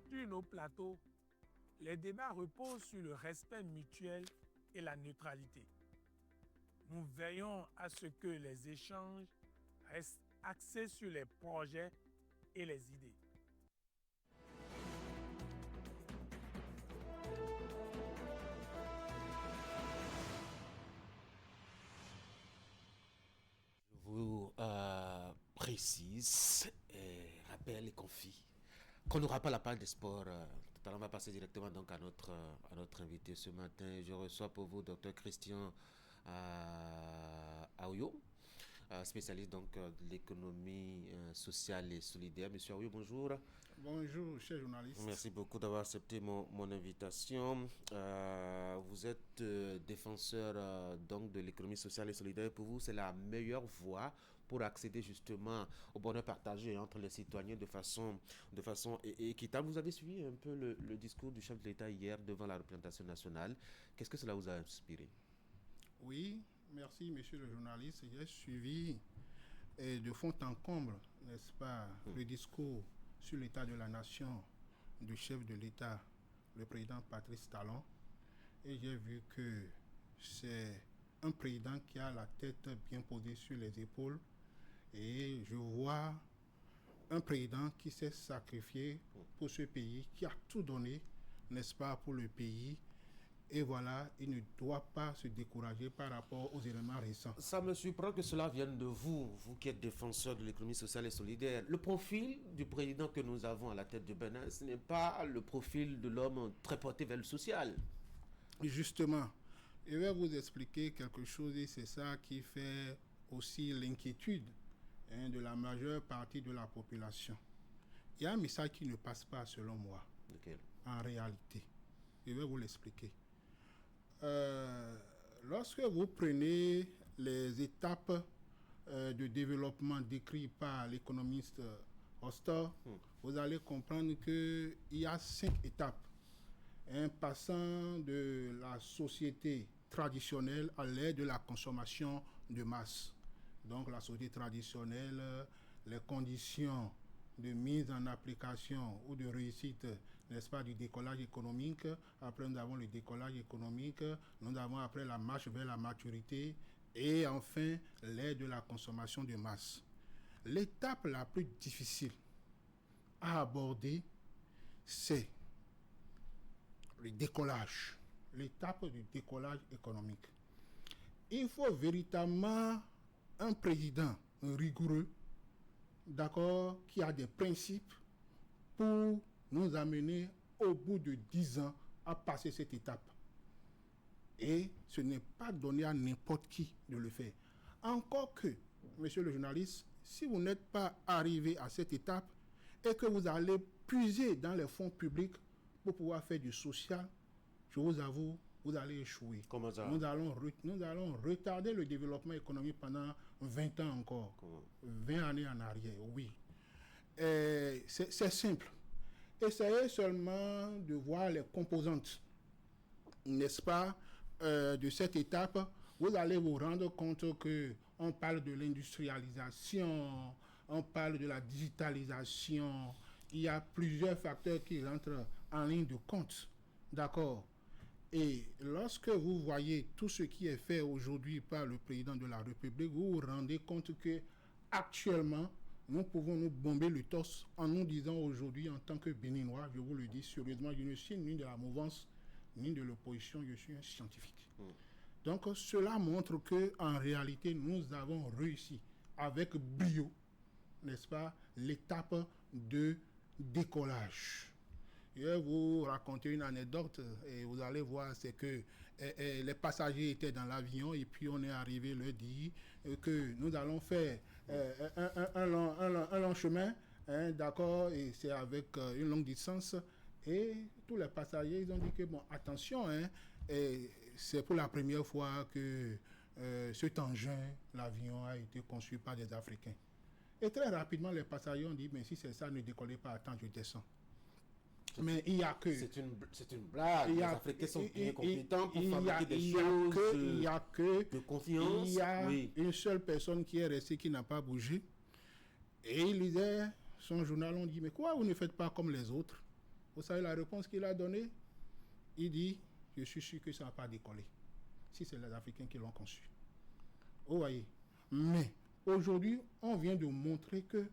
Sur nos plateaux, les débats reposent sur le respect mutuel et la neutralité. Nous veillons à ce que les échanges restent axés sur les projets et les idées. Je vous précise et rappelle et confie qu'on n'aura pas la part des sports. Tout à l'heure, on va passer directement donc à notre invité ce matin. Je reçois pour vous Dr Christian Aoyo, spécialiste donc de l'économie sociale et solidaire. Monsieur Aoyo, bonjour. Bonjour, cher journaliste. Merci beaucoup d'avoir accepté mon invitation. Vous êtes défenseur donc de l'économie sociale et solidaire. Pour vous, c'est la meilleure voie pour accéder justement au bonheur partagé entre les citoyens de façon équitable. Vous avez suivi un peu le discours du chef de l'État hier devant la représentation nationale. Qu'est-ce que cela vous a inspiré? Oui, merci monsieur le journaliste. J'ai suivi de fond en comble, n'est-ce pas, le discours sur l'état de la nation du chef de l'État, le président Patrice Talon. Et j'ai vu que c'est un président qui a la tête bien posée sur les épaules. Et je vois un président qui s'est sacrifié pour ce pays, qui a tout donné, n'est-ce pas, pour le pays. Et voilà, il ne doit pas se décourager par rapport aux éléments récents. Ça me surprend que cela vienne de vous, vous qui êtes défenseur de l'économie sociale et solidaire. Le profil du président que nous avons à la tête du Bénin, ce n'est pas le profil de l'homme très porté vers le social. Justement, je vais vous expliquer quelque chose et c'est ça qui fait aussi l'inquiétude de la majeure partie de la population. Il y a un message qui ne passe pas selon moi. Lequel? En réalité. Je vais vous l'expliquer. Lorsque vous prenez les étapes de développement décrites par l'économiste Oster, vous allez comprendre qu'il y a 5 étapes. Passant de la société traditionnelle à l'ère de la consommation de masse. Donc la société traditionnelle, les conditions de mise en application ou de réussite, n'est-ce pas, du décollage économique. Après, nous avons le décollage économique. Nous avons après la marche vers la maturité. Et enfin, l'ère de la consommation de masse. L'étape la plus difficile à aborder, c'est le décollage. L'étape du décollage économique. Il faut véritablement un président rigoureux, d'accord, qui a des principes pour nous amener au bout de 10 ans à passer cette étape. Et ce n'est pas donné à n'importe qui de le faire. Encore que, monsieur le journaliste, si vous n'êtes pas arrivé à cette étape et que vous allez puiser dans les fonds publics pour pouvoir faire du social, je vous avoue, vous allez échouer. Comment ça? Nous allons retarder le développement économique pendant 20 ans encore. Comment? 20 années en arrière, oui. C'est simple. Essayez seulement de voir les composantes, n'est-ce pas, de cette étape. Vous allez vous rendre compte qu'on parle de l'industrialisation, on parle de la digitalisation. Il y a plusieurs facteurs qui rentrent en ligne de compte. D'accord? Et lorsque vous voyez tout ce qui est fait aujourd'hui par le président de la République, vous vous rendez compte que actuellement, nous pouvons nous bomber le torse en nous disant aujourd'hui, en tant que Béninois, je vous le dis sérieusement, je ne suis ni de la mouvance, ni de l'opposition, je suis un scientifique. Donc cela montre que en réalité, nous avons réussi avec brio, n'est-ce pas, l'étape de décollage. Je vais vous raconter une anecdote et vous allez voir, c'est que les passagers étaient dans l'avion et puis on est arrivé le dit que nous allons faire un long chemin, hein, d'accord, et c'est avec une longue distance. Et tous les passagers, ils ont dit que, bon, attention, hein, et c'est pour la première fois que cet engin, l'avion, a été conçu par des Africains. Et très rapidement, les passagers ont dit, mais si c'est ça, ne décollez pas, attends, je descends. Mais il n'y a que... C'est une blague. Les Africains sont bien compétents pour fabriquer des choses de confiance. Il y a une seule personne qui est restée, qui n'a pas bougé. Et il lisait son journal, on dit, mais quoi, vous ne faites pas comme les autres? Vous savez la réponse qu'il a donnée? Il dit, je suis sûr que ça n'a pas décollé. Si c'est les Africains qui l'ont conçu. Vous voyez. Mais aujourd'hui, on vient de montrer que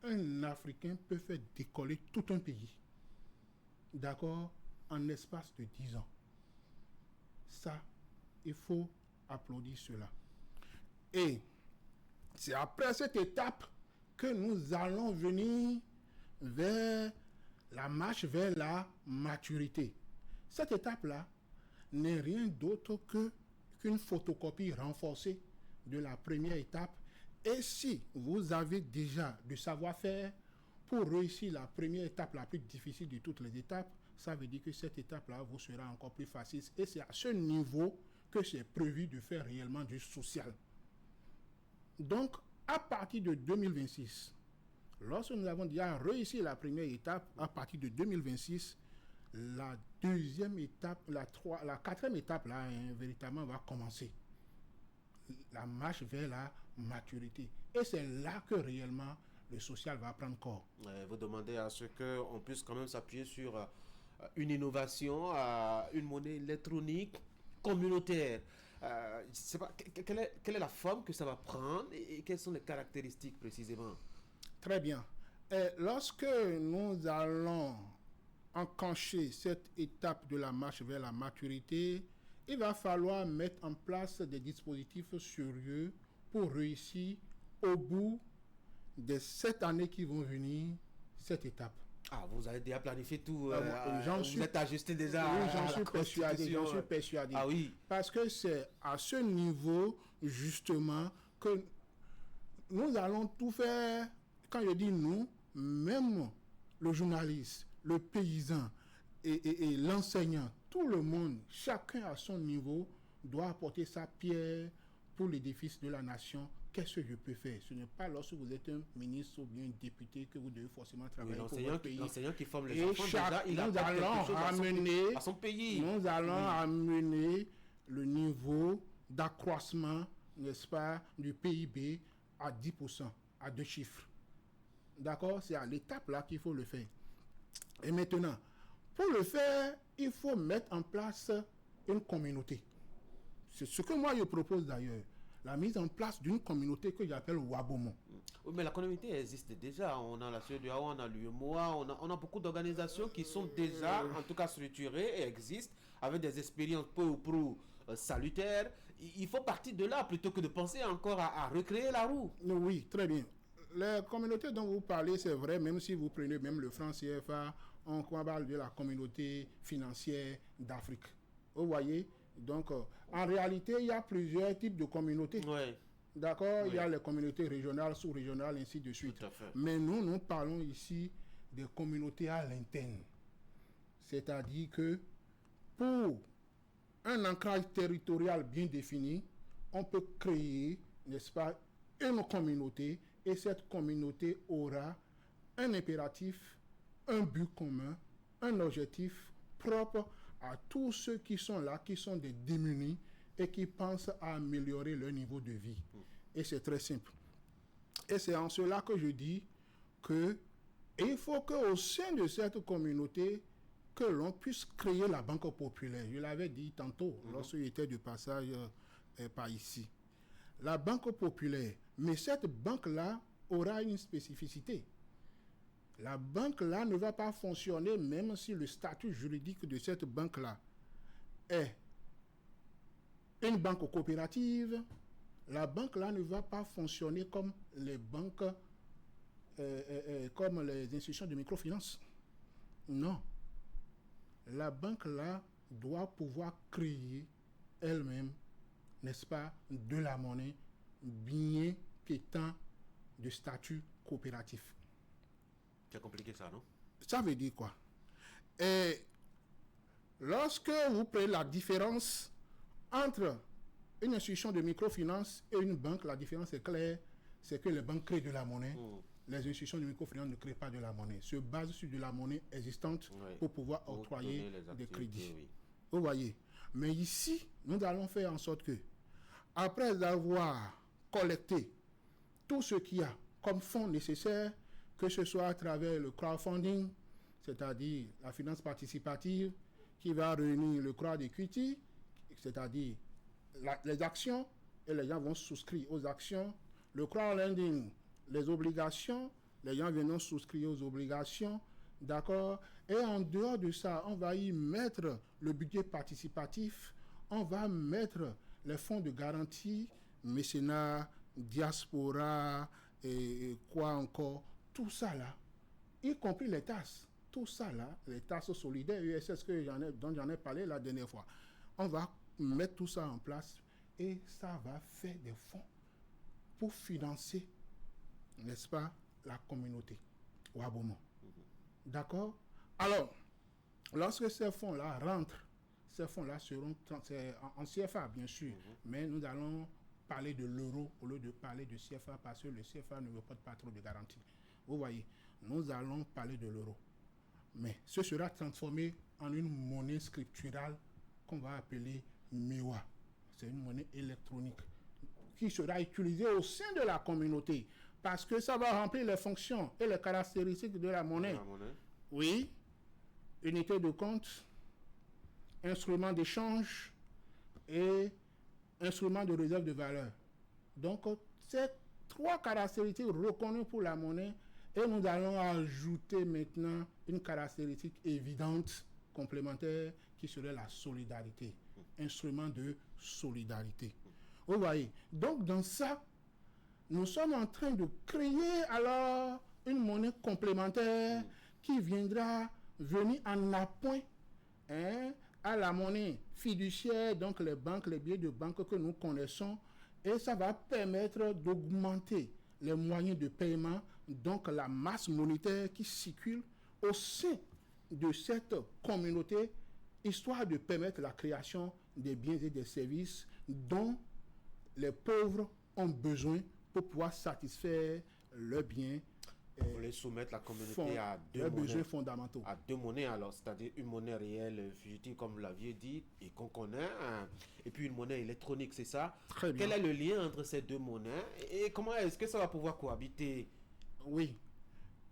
un Africain peut faire décoller tout un pays. D'accord, en espace de 10 ans. Ça, il faut applaudir cela. Et c'est après cette étape que nous allons venir vers la marche vers la maturité. Cette étape-là n'est rien d'autre qu'une photocopie renforcée de la première étape. Et si vous avez déjà du savoir-faire, pour réussir la première étape la plus difficile de toutes les étapes, ça veut dire que cette étape-là vous sera encore plus facile. Et c'est à ce niveau que c'est prévu de faire réellement du social. Donc, à partir de 2026, lorsque nous avons déjà réussi la première étape, à partir de 2026, la deuxième étape, la quatrième étape, là, hein, véritablement, va commencer. La marche vers la maturité. Et c'est là que réellement le social va prendre corps. Vous demandez à ce qu'on puisse quand même s'appuyer sur une innovation, une monnaie électronique communautaire. Je sais pas, quelle est la forme que ça va prendre et quelles sont les caractéristiques précisément? Très bien. Lorsque nous allons enclencher cette étape de la marche vers la maturité, il va falloir mettre en place des dispositifs sérieux pour réussir au bout des 7 années qui vont venir, cette étape. Ah, vous avez déjà planifié tout, vous êtes ajusté déjà. Oui, j'en suis persuadé. Ah oui. Parce que c'est à ce niveau, justement, que nous allons tout faire. Quand je dis nous, même le journaliste, le paysan et l'enseignant, tout le monde, chacun à son niveau, doit apporter sa pierre pour l'édifice de la nation. Qu'est-ce que je peux faire? Ce n'est pas lorsque vous êtes un ministre ou bien un député que vous devez forcément travailler pour votre pays. L'enseignant qui forme les enfants, déjà, il nous allons amener à son pays. Nous allons amener le niveau d'accroissement, n'est-ce pas, du PIB à 10%, à 2 chiffres. D'accord? C'est à l'étape là qu'il faut le faire. Et maintenant, pour le faire, il faut mettre en place une communauté. C'est ce que moi je propose d'ailleurs. La mise en place d'une communauté que j'appelle Wabomo. Oui, mais la communauté existe déjà. On a la CEDEAO, on a l'UEMOA, on a beaucoup d'organisations qui sont déjà, en tout cas structurées et existent, avec des expériences peu ou prou salutaires. Il faut partir de là plutôt que de penser encore à recréer la roue. Oui, très bien. Les communautés dont vous parlez, c'est vrai, même si vous prenez même le franc CFA, on parle de la communauté financière d'Afrique. Vous voyez? Donc, en réalité, il y a plusieurs types de communautés. Ouais. D'accord? Il y a les communautés régionales, sous-régionales, ainsi de suite. Tout à fait. Mais nous parlons ici des communautés à l'interne. C'est-à-dire que pour un ancrage territorial bien défini, on peut créer, n'est-ce pas, une communauté, et cette communauté aura un impératif, un but commun, un objectif propre à tous ceux qui sont là, qui sont des démunis et qui pensent à améliorer leur niveau de vie. Et c'est très simple. Et c'est en cela que je dis que il faut qu'au sein de cette communauté, que l'on puisse créer la banque populaire. Je l'avais dit tantôt, lorsque j'étais de passage par ici. La banque populaire, Mais cette banque-là aura une spécificité. La banque-là ne va pas fonctionner même si le statut juridique de cette banque-là est une banque coopérative. La banque-là ne va pas fonctionner comme les banques, comme les institutions de microfinance. Non. La banque-là doit pouvoir créer elle-même, n'est-ce pas, de la monnaie, bien qu'étant de statut coopératif. C'est compliqué ça, non? Ça veut dire quoi? Et lorsque vous prenez la différence entre une institution de microfinance et une banque, la différence est claire, c'est que les banques créent de la monnaie. Les institutions de microfinance ne créent pas de la monnaie, se basent sur de la monnaie existante pour pouvoir octroyer des crédits. Oui. Vous voyez? Mais ici, nous allons faire en sorte que, après avoir collecté tout ce qu'il y a comme fonds nécessaires, que ce soit à travers le crowdfunding, c'est-à-dire la finance participative, qui va réunir le crowd equity, c'est-à-dire les actions, et les gens vont souscrire aux actions, le crowdlending, les obligations, les gens viennent souscrire aux obligations, d'accord? Et en dehors de ça, on va y mettre le budget participatif, on va mettre les fonds de garantie, mécénat, diaspora, et quoi encore, tout ça là, y compris les tasses, tout ça là, les tasses solidaires, USS dont j'en ai parlé la dernière fois, on va mettre tout ça en place et ça va faire des fonds pour financer, n'est-ce pas, la communauté Wabomo. D'accord? Alors, lorsque ces fonds-là rentrent, ces fonds-là seront en CFA, bien sûr, mais nous allons parler de l'euro au lieu de parler de CFA parce que le CFA ne reporte pas trop de garanties. Vous voyez, nous allons parler de l'euro. Mais ce sera transformé en une monnaie scripturale qu'on va appeler MEWA. C'est une monnaie électronique qui sera utilisée au sein de la communauté parce que ça va remplir les fonctions et les caractéristiques de la monnaie. Oui, unité de compte, instrument d'échange et instrument de réserve de valeur. Donc, ces trois caractéristiques reconnues pour la monnaie et nous allons ajouter maintenant une caractéristique évidente, complémentaire, qui serait la solidarité. Instrument de solidarité. Vous voyez, donc dans ça, nous sommes en train de créer alors une monnaie complémentaire qui viendra venir en appoint à la monnaie fiduciaire, donc les banques, les billets de banque que nous connaissons, et ça va permettre d'augmenter les moyens de paiement, donc la masse monétaire qui circule au sein de cette communauté, histoire de permettre la création des biens et des services dont les pauvres ont besoin pour pouvoir satisfaire leurs biens. Vous voulez soumettre la communauté à deux besoins fondamentaux. À deux monnaies, alors, c'est-à-dire une monnaie réelle fugitive, comme vous l'aviez dit, et qu'on connaît, et puis une monnaie électronique, c'est ça? Très bien. Quel est le lien entre ces deux monnaies et comment est-ce que ça va pouvoir cohabiter? Oui.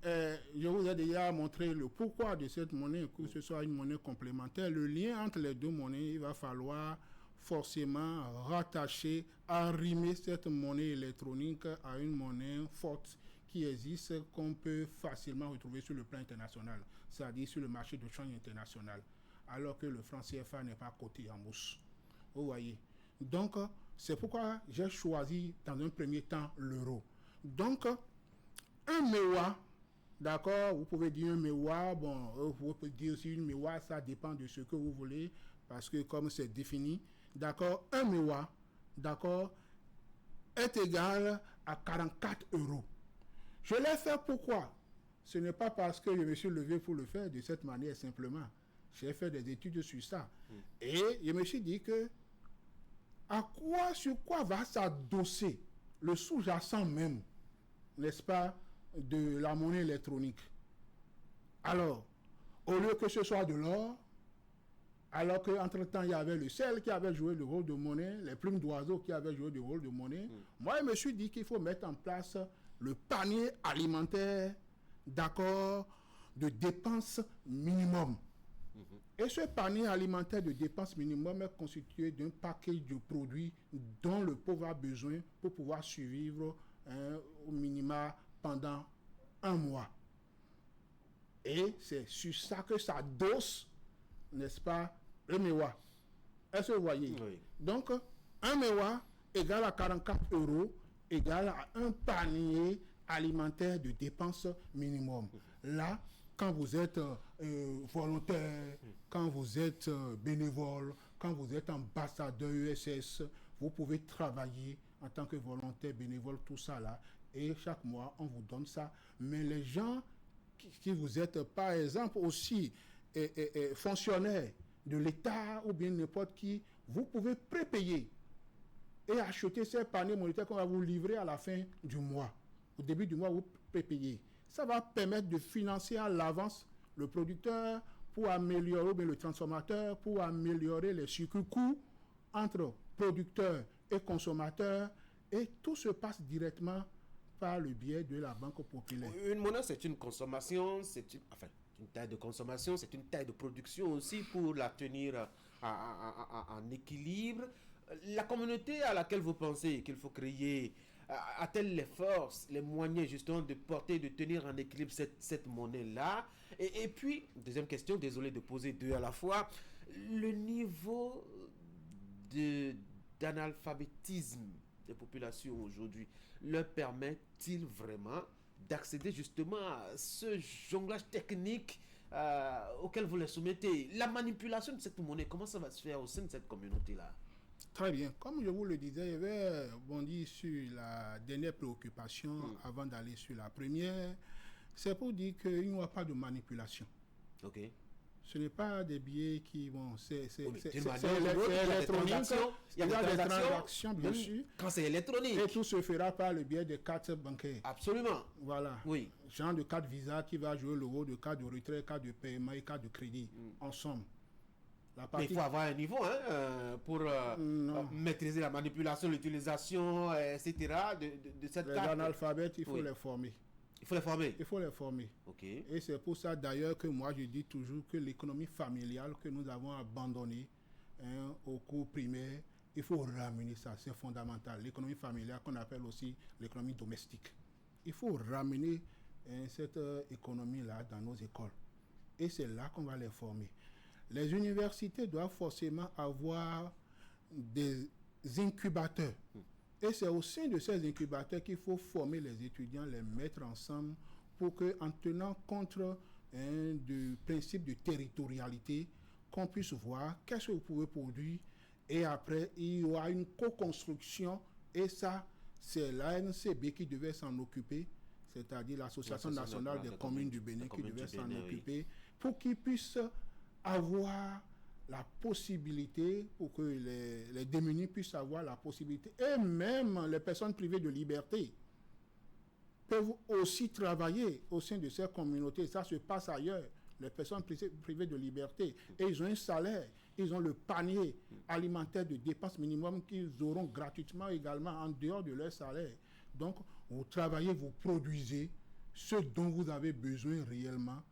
Je vous ai déjà montré le pourquoi de cette monnaie, que ce soit une monnaie complémentaire. Le lien entre les deux monnaies, il va falloir forcément rattacher, arrimer cette monnaie électronique à une monnaie forte qui existe, qu'on peut facilement retrouver sur le plan international, c'est-à-dire sur le marché de change international, alors que le franc CFA n'est pas coté en bourse. Vous voyez. Donc, c'est pourquoi j'ai choisi dans un premier temps l'euro. Donc, un MEWA, d'accord, vous pouvez dire un MEWA, bon, vous pouvez dire aussi une MEWA, ça dépend de ce que vous voulez, parce que comme c'est défini, d'accord, un MEWA, d'accord, est égal à 44 €. Je l'ai fait pourquoi? Ce n'est pas parce que je me suis levé pour le faire de cette manière simplement. J'ai fait des études sur ça. Et je me suis dit que sur quoi va s'adosser le sous-jacent même, n'est-ce pas, de la monnaie électronique? Alors, au lieu que ce soit de l'or, alors qu'entre-temps, il y avait le sel qui avait joué le rôle de monnaie, les plumes d'oiseaux qui avaient joué le rôle de monnaie, moi, je me suis dit qu'il faut mettre en place le panier alimentaire, d'accord, de dépenses minimum. Et ce panier alimentaire de dépenses minimum est constitué d'un paquet de produits dont le pauvre a besoin pour pouvoir survivre au minima pendant 1 mois. Et c'est sur ça que ça dose, n'est-ce pas, le MEWA. Est-ce que vous voyez? Oui. Donc, un MEWA égale à 44 € égale à un panier alimentaire de dépenses minimum. Là, quand vous êtes volontaire, quand vous êtes bénévole, quand vous êtes ambassadeur ESS, vous pouvez travailler en tant que volontaire, bénévole, tout ça là. Et chaque mois, on vous donne ça. Mais les gens qui vous êtes, par exemple, aussi fonctionnaires de l'État ou bien n'importe qui, vous pouvez prépayer et acheter ces paniers monétaires qu'on va vous livrer à la fin du mois. Au début du mois, vous prépayez. Ça va permettre de financer à l'avance le producteur pour améliorer, ou bien le transformateur, pour améliorer les circuits coûts entre producteurs et consommateurs. Et tout se passe directement par le biais de la Banque populaire. Une monnaie, c'est une consommation, une taille de consommation, c'est une taille de production aussi pour la tenir en équilibre. La communauté à laquelle vous pensez qu'il faut créer, a-t-elle les forces, les moyens justement de porter, de tenir en équilibre cette monnaie-là? Et puis, deuxième question, désolé de poser deux à la fois, le niveau d'analphabétisme des populations aujourd'hui leur permet-il vraiment d'accéder justement à ce jonglage technique auquel vous les soumettez? La manipulation de cette monnaie, comment ça va se faire au sein de cette communauté-là? Très bien. Comme je vous le disais, je vais bondir sur la dernière préoccupation avant d'aller sur la première. C'est pour dire qu'il n'y aura pas de manipulation. Ok. Ce n'est pas des billets qui vont... C'est électronique. Il y a des transactions, bien sûr. Quand c'est électronique. Et tout se fera par le biais des cartes bancaires. Absolument. Voilà. Oui. Genre de carte Visa qui va jouer le rôle de carte de retrait, carte de paiement et carte de crédit. En somme. Mais il faut avoir un niveau pour maîtriser la manipulation, l'utilisation, etc. de cette carte. Les analphabètes, il faut les former. Il faut les former. Il faut les former. Ok. Et c'est pour ça d'ailleurs que moi je dis toujours que l'économie familiale que nous avons abandonnée au cours primaire, il faut ramener ça, c'est fondamental. L'économie familiale qu'on appelle aussi l'économie domestique. Il faut ramener cette économie-là dans nos écoles. Et c'est là qu'on va les former. Les universités doivent forcément avoir des incubateurs. Et c'est au sein de ces incubateurs qu'il faut former les étudiants, les mettre ensemble pour qu'en tenant compte du principe de territorialité, qu'on puisse voir qu'est-ce que vous pouvez produire et après il y aura une co-construction et ça c'est l'ANCB qui devait s'en occuper, c'est-à-dire l'Association nationale des communes du Bénin qui devait s'en occuper pour qu'ils puissent avoir la possibilité, pour que les démunis puissent avoir la possibilité, et même les personnes privées de liberté peuvent aussi travailler au sein de ces communautés. Ça se passe ailleurs. Les personnes privées de liberté, et ils ont un salaire, ils ont le panier alimentaire de dépenses minimum qu'ils auront gratuitement également en dehors de leur salaire. Donc, vous travaillez, vous produisez ce dont vous avez besoin réellement,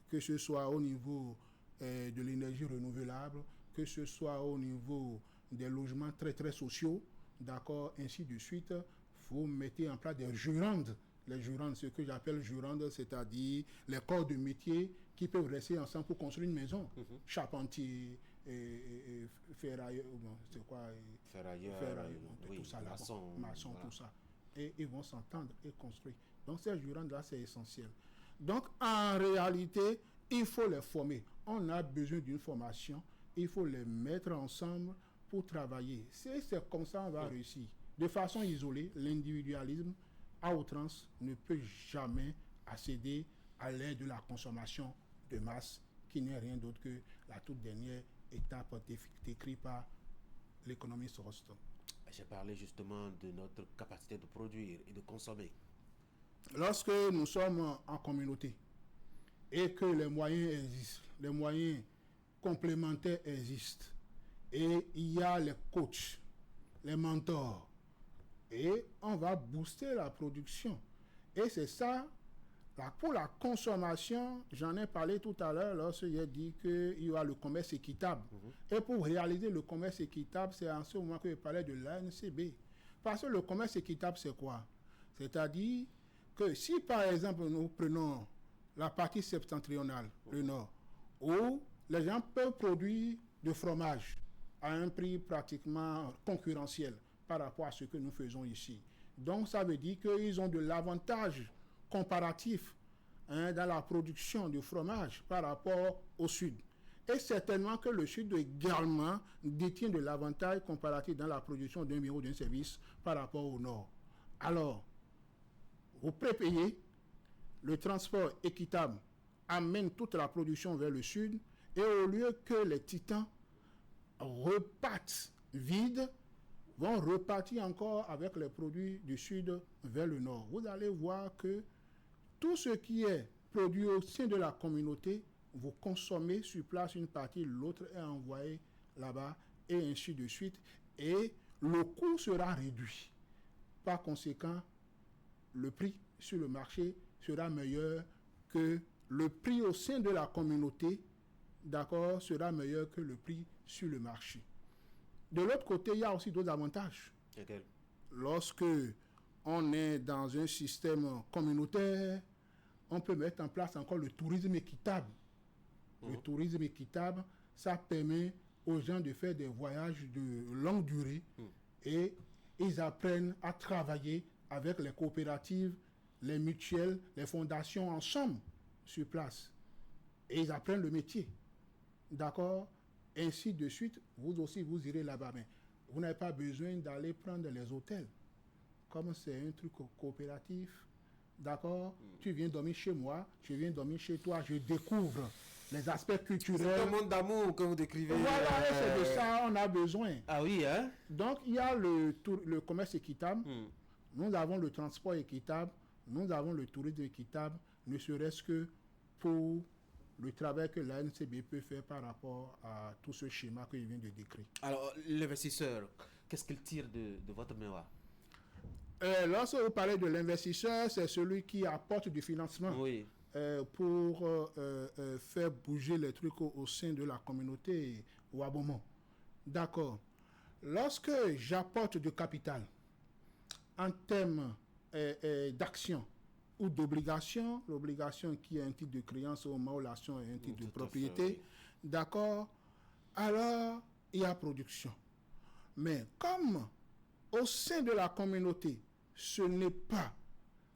que ce soit au niveau de l'énergie renouvelable, que ce soit au niveau des logements très très sociaux, d'accord, ainsi de suite. Vous mettez en place des jurandes. Les jurandes, ce que j'appelle jurandes, c'est-à-dire les corps de métier qui peuvent rester ensemble pour construire une maison. Charpentier, ferrailleur, c'est quoi, ferrailleur, oui, tout ça, maçon, tout ça. Et ils vont s'entendre et construire. Donc ces jurandes-là, c'est essentiel. Donc en réalité, il faut les former. On a besoin d'une formation. Il faut les mettre ensemble pour travailler. C'est comme ça qu'on va réussir. De façon isolée, l'individualisme à outrance ne peut jamais accéder à l'aide de la consommation de masse, qui n'est rien d'autre que la toute dernière étape décrite par l'économiste Roston. J'ai parlé justement de notre capacité de produire et de consommer. Lorsque nous sommes en communauté, et que les moyens existent, les moyens complémentaires existent, et il y a les coachs, les mentors, et on va booster la production. Et c'est ça, pour la consommation, j'en ai parlé tout à l'heure lorsque j'ai dit qu'il y aura le commerce équitable. Et pour réaliser le commerce équitable, c'est en ce moment que je parlais de l'ANCB. Parce que le commerce équitable, c'est quoi? C'est-à-dire que si par exemple nous prenons la partie septentrionale, le nord, où les gens peuvent produire du fromage à un prix pratiquement concurrentiel par rapport à ce que nous faisons ici. Donc ça veut dire qu'ils ont de l'avantage comparatif dans la production de fromage par rapport au sud. Et certainement que le sud également détient de l'avantage comparatif dans la production d'un bien ou d'un service par rapport au nord. Alors, vous prépayez, le transport équitable amène toute la production vers le sud, et au lieu que les titans repartent vides, vont repartir encore avec les produits du sud vers le nord. Vous allez voir que tout ce qui est produit au sein de la communauté, vous consommez sur place une partie, l'autre est envoyé là-bas, et ainsi de suite. Et le coût sera réduit. Par conséquent, le prix sur le marché sera meilleur que le prix au sein de la communauté, d'accord, sera meilleur que le prix sur le marché. De l'autre côté, il y a aussi d'autres avantages. Lesquels? Lorsque on est dans un système communautaire, on peut mettre en place encore le tourisme équitable. Le tourisme équitable, ça permet aux gens de faire des voyages de longue durée et ils apprennent à travailler avec les coopératives, les mutuelles, les fondations ensemble sur place. Et ils apprennent le métier. D'accord? Ainsi de suite, vous aussi, vous irez là-bas. Mais vous n'avez pas besoin d'aller prendre les hôtels. Comme c'est un truc coopératif, d'accord? Tu viens dormir chez moi, je viens dormir chez toi, je découvre les aspects culturels. C'est un monde d'amour que vous décrivez. Voilà, et c'est de ça on a besoin. Ah oui, hein? Donc, il y a le commerce équitable, nous avons le transport équitable, nous avons le tourisme équitable, ne serait-ce que pour le travail que la NCB peut faire par rapport à tout ce schéma que je viens de décrire. Alors, l'investisseur, qu'est-ce qu'il tire de votre mémoire? Lorsque vous parlez de l'investisseur, c'est celui qui apporte du financement pour faire bouger les trucs au sein de la communauté Ouabomont. D'accord. Lorsque j'apporte du capital en termes d'action ou d'obligation, l'obligation qui est un titre de créance au moment où l'action est un titre de propriété, d'accord, alors il y a production. Mais comme au sein de la communauté, ce n'est pas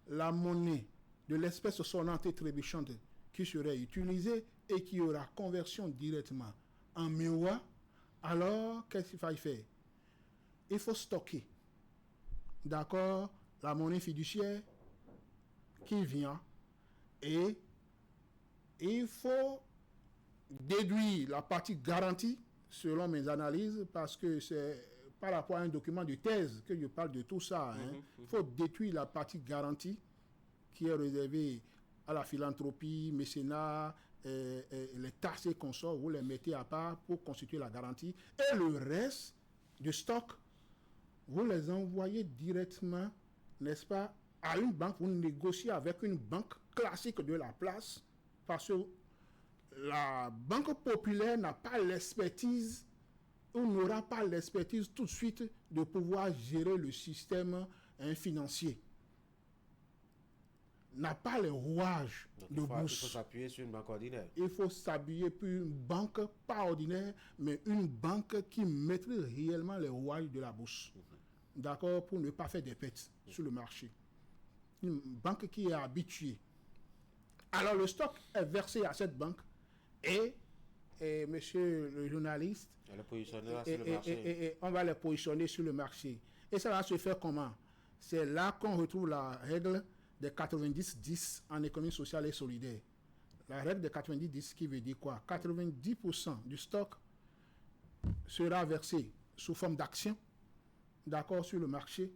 la monnaie de l'espèce sonnante et trébuchante qui serait utilisée et qui aura conversion directement en MEWA, alors qu'est-ce qu'il faut faire? Il faut stocker, d'accord, la monnaie fiduciaire qui vient et il faut déduire la partie garantie selon mes analyses parce que c'est par rapport à un document de thèse que je parle de tout ça. Il faut détruire la partie garantie qui est réservée à la philanthropie, mécénat, les taxes et consorts, vous les mettez à part pour constituer la garantie. Et le reste du stock, vous les envoyez directement, n'est-ce pas, à une banque. Vous négociez avec une banque classique de la place parce que la banque populaire n'a pas l'expertise ou n'aura pas l'expertise tout de suite de pouvoir gérer le système financier. N'a pas les rouages de bourse. Il faut s'appuyer sur une banque ordinaire. Il faut s'appuyer sur une banque, pas ordinaire, mais une banque qui maîtrise réellement les rouages de la bourse. D'accord, pour ne pas faire des pertes sur le marché. Une banque qui est habituée. Alors le stock est versé à cette banque et monsieur le journaliste, on va les positionner sur le marché. Et ça va se faire comment? C'est là qu'on retrouve la règle des 90-10 en économie sociale et solidaire. La règle des 90-10 qui veut dire quoi? 90% du stock sera versé sous forme d'actions, d'accord, sur le marché,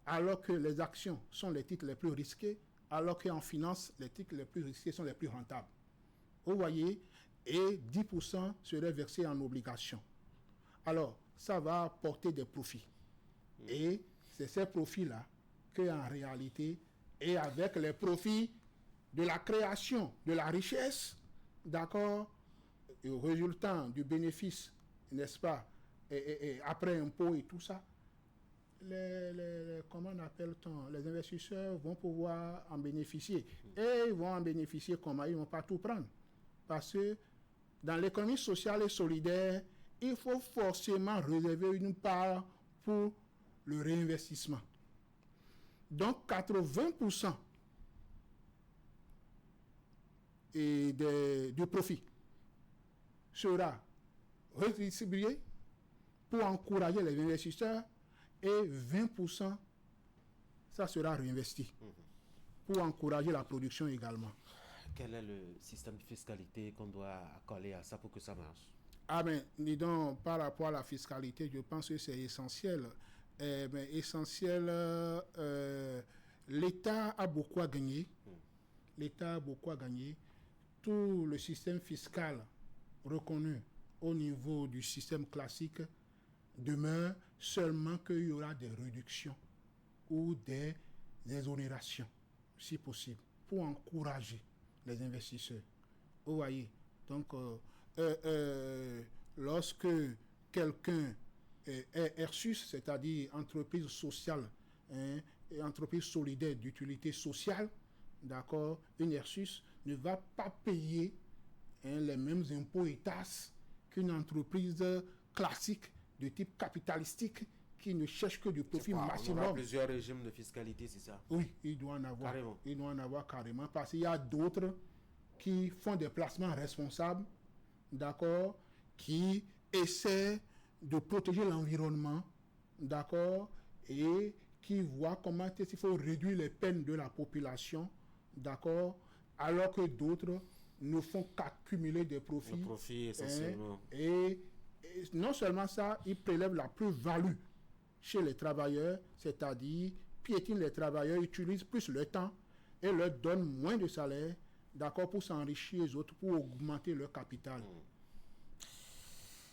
alors que les actions sont les titres les plus risqués, alors qu'en finance, les titres les plus risqués sont les plus rentables. Vous voyez? Et 10% seraient versés en obligations. Alors, ça va apporter des profits. Et c'est ces profits-là qu'en réalité, et avec les profits de la création de la richesse, d'accord, résultant du bénéfice, n'est-ce pas, et après impôt et tout ça, comment on appelle-t-on, les investisseurs vont pouvoir en bénéficier. Et ils vont en bénéficier comment? Ils ne vont pas tout prendre. Parce que dans l'économie sociale et solidaire, il faut forcément réserver une part pour le réinvestissement. Donc 80% du profit sera redistribué pour encourager les investisseurs et 20% ça sera réinvesti pour encourager la production également. Quel est le système de fiscalité qu'on doit coller à ça pour que ça marche? Ah ben, dis donc, par rapport à la fiscalité, je pense que c'est essentiel. L'État a beaucoup à gagner. L'État a beaucoup à gagner. Tout le système fiscal reconnu au niveau du système classique demeure seulement qu'il y aura des réductions ou des exonérations, si possible, pour encourager les investisseurs. Vous voyez, donc, lorsque quelqu'un est ERSUS, c'est-à-dire entreprise sociale, entreprise solidaire d'utilité sociale, d'accord, une ERSUS ne va pas payer les mêmes impôts et taxes qu'une entreprise classique de type capitalistique qui ne cherche que du profit maximum. On aura plusieurs régimes de fiscalité, c'est ça? Oui, il doit en avoir. Carrément. Il doit en avoir carrément, parce qu'il y a d'autres qui font des placements responsables, d'accord, qui essaient de protéger l'environnement, d'accord, et qui voient comment il faut réduire les peines de la population, d'accord, alors que d'autres ne font qu'accumuler des profits. Le profit essentiellement. Et non seulement ça, ils prélèvent la plus-value chez les travailleurs, c'est-à-dire piétinent les travailleurs, utilisent plus le temps et leur donnent moins de salaire, d'accord, pour s'enrichir les autres, pour augmenter leur capital.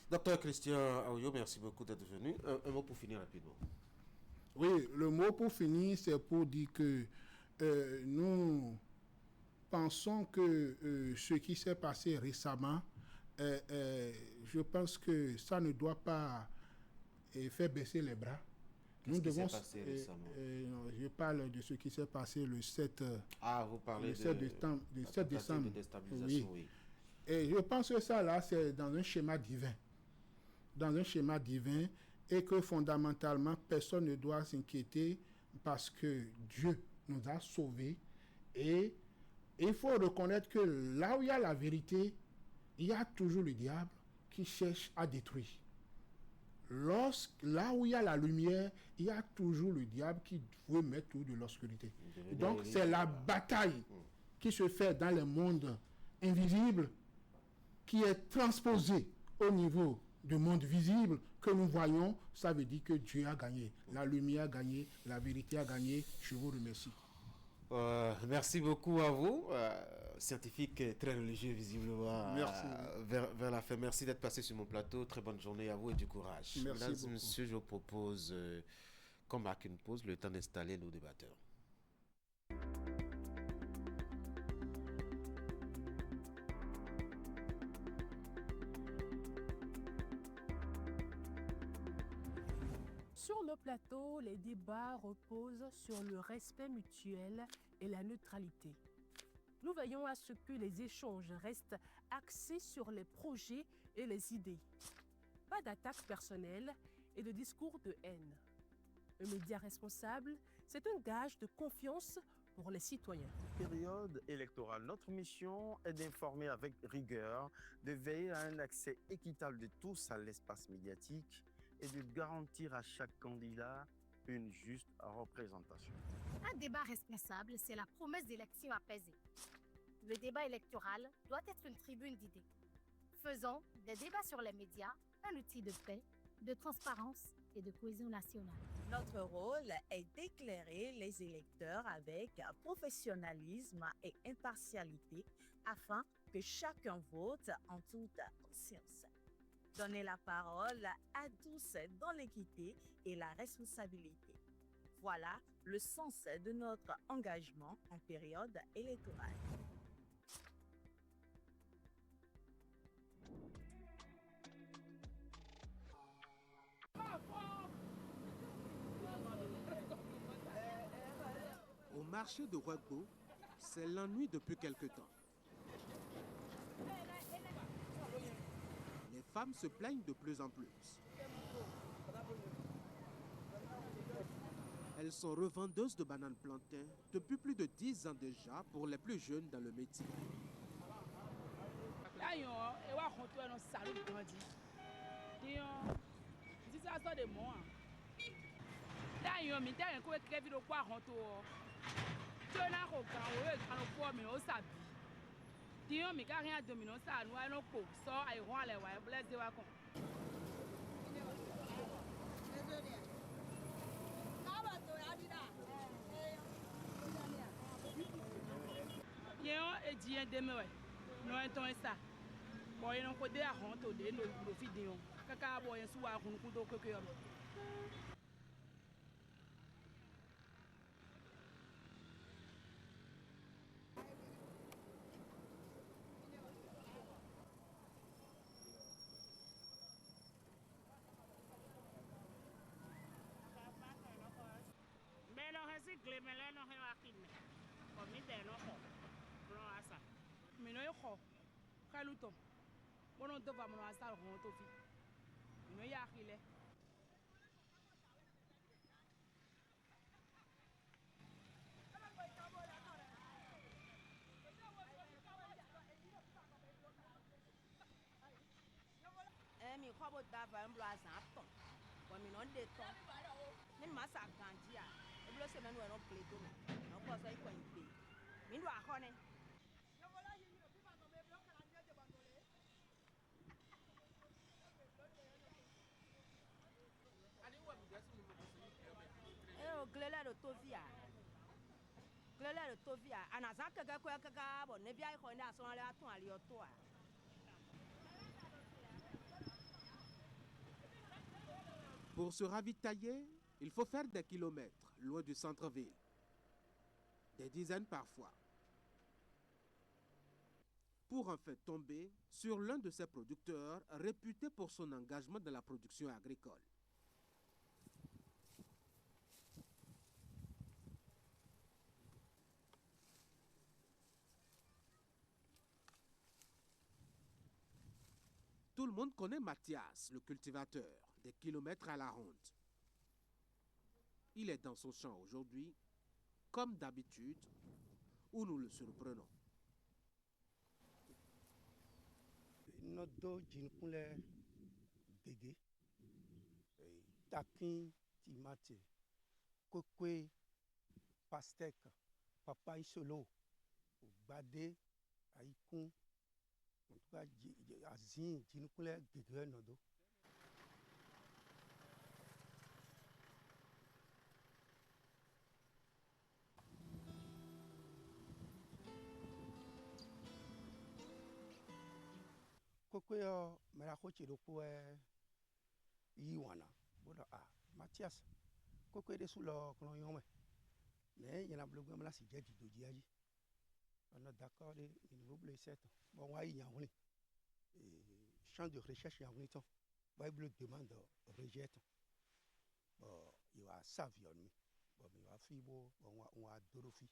Docteur Christian Aouyo, merci beaucoup d'être venu. Un mot pour finir rapidement. Oui, le mot pour finir, c'est pour dire que nous pensons que ce qui s'est passé récemment, je pense que ça ne doit pas faire baisser les bras. Nous devons. Je parle de ce qui s'est passé le 7. Vous parlez le 7 décembre. De Oui. Oui. Et je pense que ça là, c'est dans un schéma divin. Dans un schéma divin, et que fondamentalement, personne ne doit s'inquiéter parce que Dieu nous a sauvés. Et il faut reconnaître que là où il y a la vérité, il y a toujours le diable qui cherche à détruire. Là où il y a la lumière, il y a toujours le diable qui veut mettre tout de l'obscurité. Donc c'est la bataille qui se fait dans le monde invisible qui est transposée au niveau du monde visible que nous voyons. Ça veut dire que Dieu a gagné. La lumière a gagné, la vérité a gagné. Je vous remercie. Merci beaucoup à vous, scientifique très religieux visiblement. Merci. Vers la fin, merci d'être passé sur mon plateau. Très bonne journée à vous et du courage. Merci Mesdames beaucoup. et messieurs, je vous propose qu'on marque une pause, le temps d'installer nos débatteurs. Sur le plateau, les débats reposent sur le respect mutuel et la neutralité. Nous veillons à ce que les échanges restent axés sur les projets et les idées. Pas d'attaques personnelles et de discours de haine. Un média responsable, c'est un gage de confiance pour les citoyens. Période électorale. Notre mission est d'informer avec rigueur, de veiller à un accès équitable de tous à l'espace médiatique et de garantir à chaque candidat une juste représentation. Un débat responsable, c'est la promesse d'élections apaisées. Le débat électoral doit être une tribune d'idées. Faisons des débats sur les médias un outil de paix, de transparence et de cohésion nationale. Notre rôle est d'éclairer les électeurs avec professionnalisme et impartialité afin que chacun vote en toute conscience. Donner la parole à tous dans l'équité et la responsabilité. Voilà le sens de notre engagement en période électorale. marché de Ouagbo, c'est l'ennui depuis quelque temps. Les femmes se plaignent de plus en plus. Elles sont revendeuses de bananes plantains depuis plus de 10 ans déjà pour les plus jeunes dans le métier. Pour se ravitailler, il faut faire des kilomètres loin du centre-ville. Des dizaines parfois. Pour enfin tomber sur l'un de ces producteurs réputé pour son engagement dans la production agricole. Tout le monde connaît Mathias, le cultivateur, des kilomètres à la ronde. Il est dans son champ aujourd'hui, comme d'habitude, où nous le surprenons. Nodo jinkule gege, takin timate, kokwe, pastèque, papaye solo, bade, aïkoun, en tout cas azin jinkule gege nodo. Kokwe yo mera kochi roku yiwana bodo Mathias kokwe de sulo kono yome mais yana blogu mala si jadi doji aji on est d'accord de niveau bleu 7 bon wa yi yawni champ de recherche yawni to bible demande rejette bon il va savion bon il va fibo bon wa dorofi.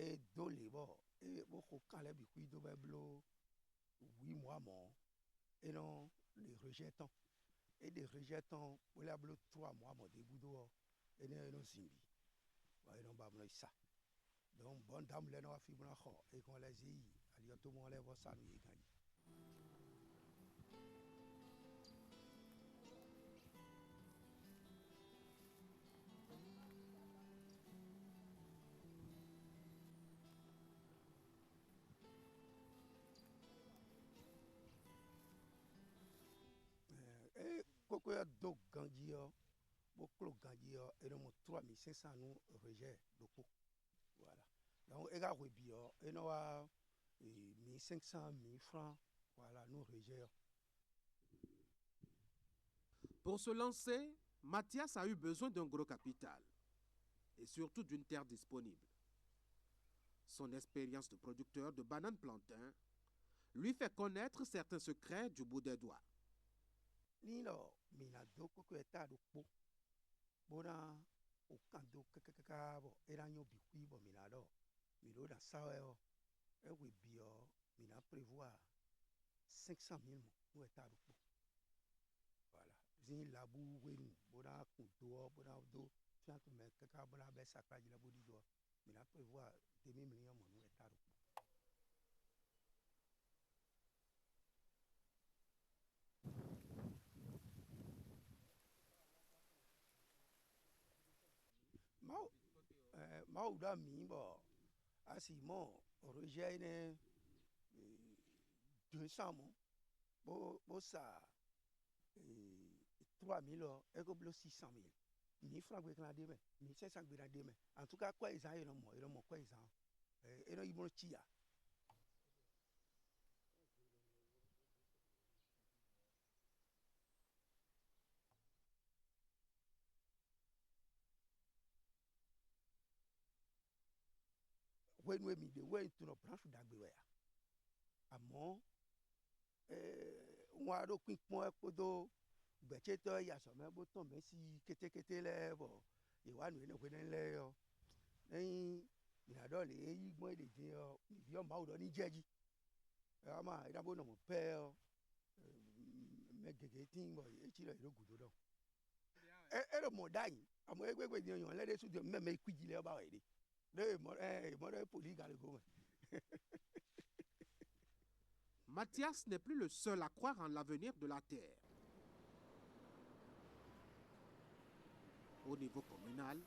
Et dole bon et beaucoup quand les bicouilles de blo 8 mois mon et non les rejetons et des rejetons pour la blo 3 mois mon début d'eau et non simbi ouais non ba ça donc bon dame les no fibre na et qu'on les y ali tout mon les ça mi gagne. Koko ya do gangi yo boklo gangi yo et non 3500 nous rejet doko voilà donc ega rebi yo et non wa 1500 1000 francs voilà nous rejet. Pour se lancer, Mathias a eu besoin d'un gros capital et surtout d'une terre disponible. Son expérience de producteur de bananes plantains lui fait connaître certains secrets du bout des doigts. ni lo mina do koko eta do po bona o kan do kaka bo era nyo bi kui bo mina do mi do da sa e we bi o mina prévoir 500 000 mo eta do po voilà zin labu wenu bona kun do bona do fiant me kaka bona be sakra ji la bodi do mina prévoir 2 millions mo eta do po. Mau da mi bo asimo origine ne 200 mo bo sa 3000 et go blo 600 000 ni franc gbe kan de me ni 500 gbe de me en tout cas quoi ils ont e no mo quoi ils ont e no ibo chia when we mi de we to no branch da gbe we ya àmọ́ wọn aro pin pon e podo gbeche to ya so me bo ton me si ketekete le bo ìwánu ene kwe le yo lẹ́yìn ìrìnàdọ́ lè yí gbọ́n èdè dín ọ ìbí ọmọ àwùjọ ní jẹ́jí ẹ wá máa ìdábò náà mọ̀ pẹ́ ọ mẹ́gẹ̀gẹ̀ tí ń bọ̀ etí rẹ̀ ló gùdó dọ̀ ẹ lọ mọ̀ dáyìn àmọ́ ẹgbẹ́gbẹ́ ni ọyàn lẹ́dẹ̀ sùn mẹ́mẹ́ ikú jí lẹ́ ọba wẹ̀ dé ìmọ̀ràn pòlì gàlẹ́gọ́ mẹ́. Mathias n'est plus le seul à croire en l'avenir de la terre. Au niveau communal,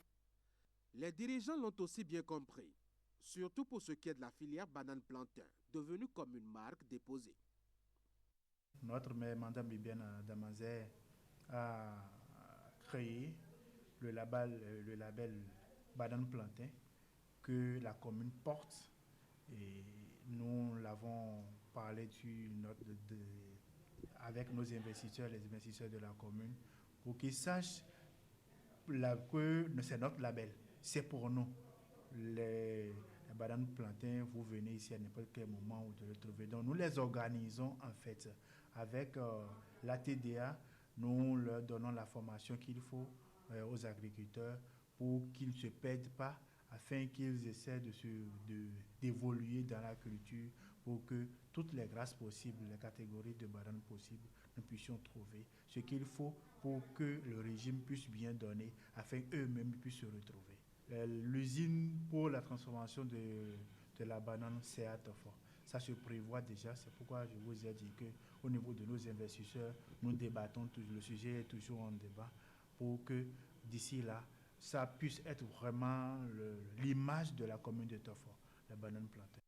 les dirigeants l'ont aussi bien compris, surtout pour ce qui est de la filière banane-plantain, devenue comme une marque déposée. Notre maire, Madame Bibiane Damazé, a créé le label banane-plantain que la commune porte et nous l'avons parlé avec nos investisseurs, les investisseurs de la commune, pour qu'ils sachent que c'est notre label, c'est pour nous. Les bananes plantains, vous venez ici à n'importe quel moment où vous le trouvez. Donc nous les organisons en fait avec la TDA, nous leur donnons la formation qu'il faut aux agriculteurs pour qu'ils ne se perdent pas, afin qu'ils essaient d'évoluer dans la culture pour que toutes les grâces possibles, les catégories de bananes possibles, nous puissions trouver ce qu'il faut pour que le régime puisse bien donner, afin qu'eux-mêmes puissent se retrouver. L'usine pour la transformation de la banane, c'est à Tofo. Ça se prévoit déjà, c'est pourquoi je vous ai dit qu'au niveau de nos investisseurs, nous débattons, le sujet est toujours en débat, pour que d'ici là, ça puisse être vraiment l'image de la commune de Tofo, la banane plantain.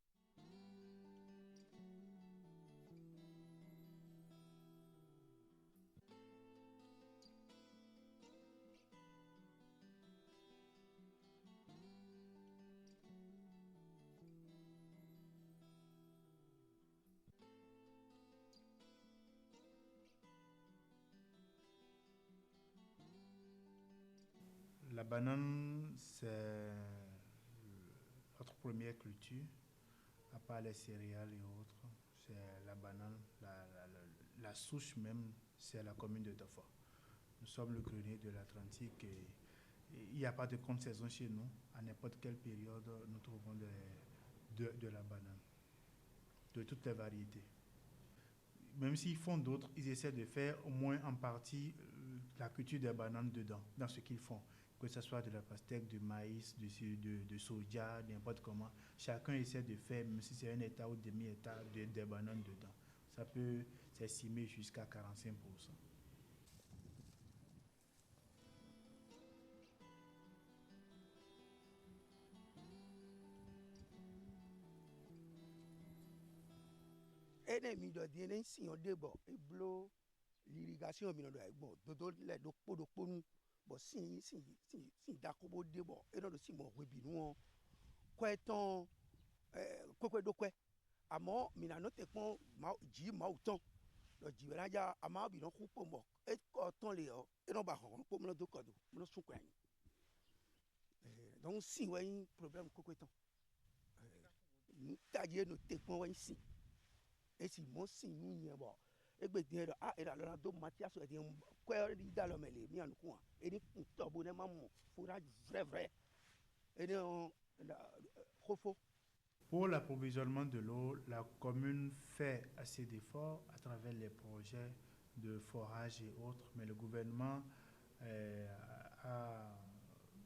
La banane, c'est notre première culture, à part les céréales et autres. C'est la banane, la souche même, c'est la commune de Tofo. Nous sommes le grenier de l'Atlantique et il n'y a pas de contre-saison chez nous. À n'importe quelle période, nous trouvons de la banane, de toutes les variétés. Même s'ils font d'autres, ils essaient de faire au moins en partie la culture des bananes dedans, dans ce qu'ils font. Que ce soit de la pastèque, du maïs, de soja, n'importe comment. Chacun essaie de faire, même si c'est un état ou demi-état, des bananes dedans. Ça peut s'estimer jusqu'à 45%. Ennemi do di ene si on debo e blo l'irrigation mi no do egbo dodo le do nu bo si da ko bo debo e no do si mo we bi nu ko eton kokwe do kwe amo mi na no te pon ma ji ma uton do ji ra ja ama bi no ku po mo e ko ton le o e no ba ho po mo do ko do mo sun kwa yin donc si we problème kokwe ton ta je no te pon we si et si mo si nous y bon egbe die do a era lo do Mathias e die ko di da lo mele mi anu ku e ni to bo ne mamu fourrage vrai et de Khofo. Pour l'approvisionnement de l'eau, la commune fait assez d'efforts à travers les projets de forage et autres, mais le gouvernement a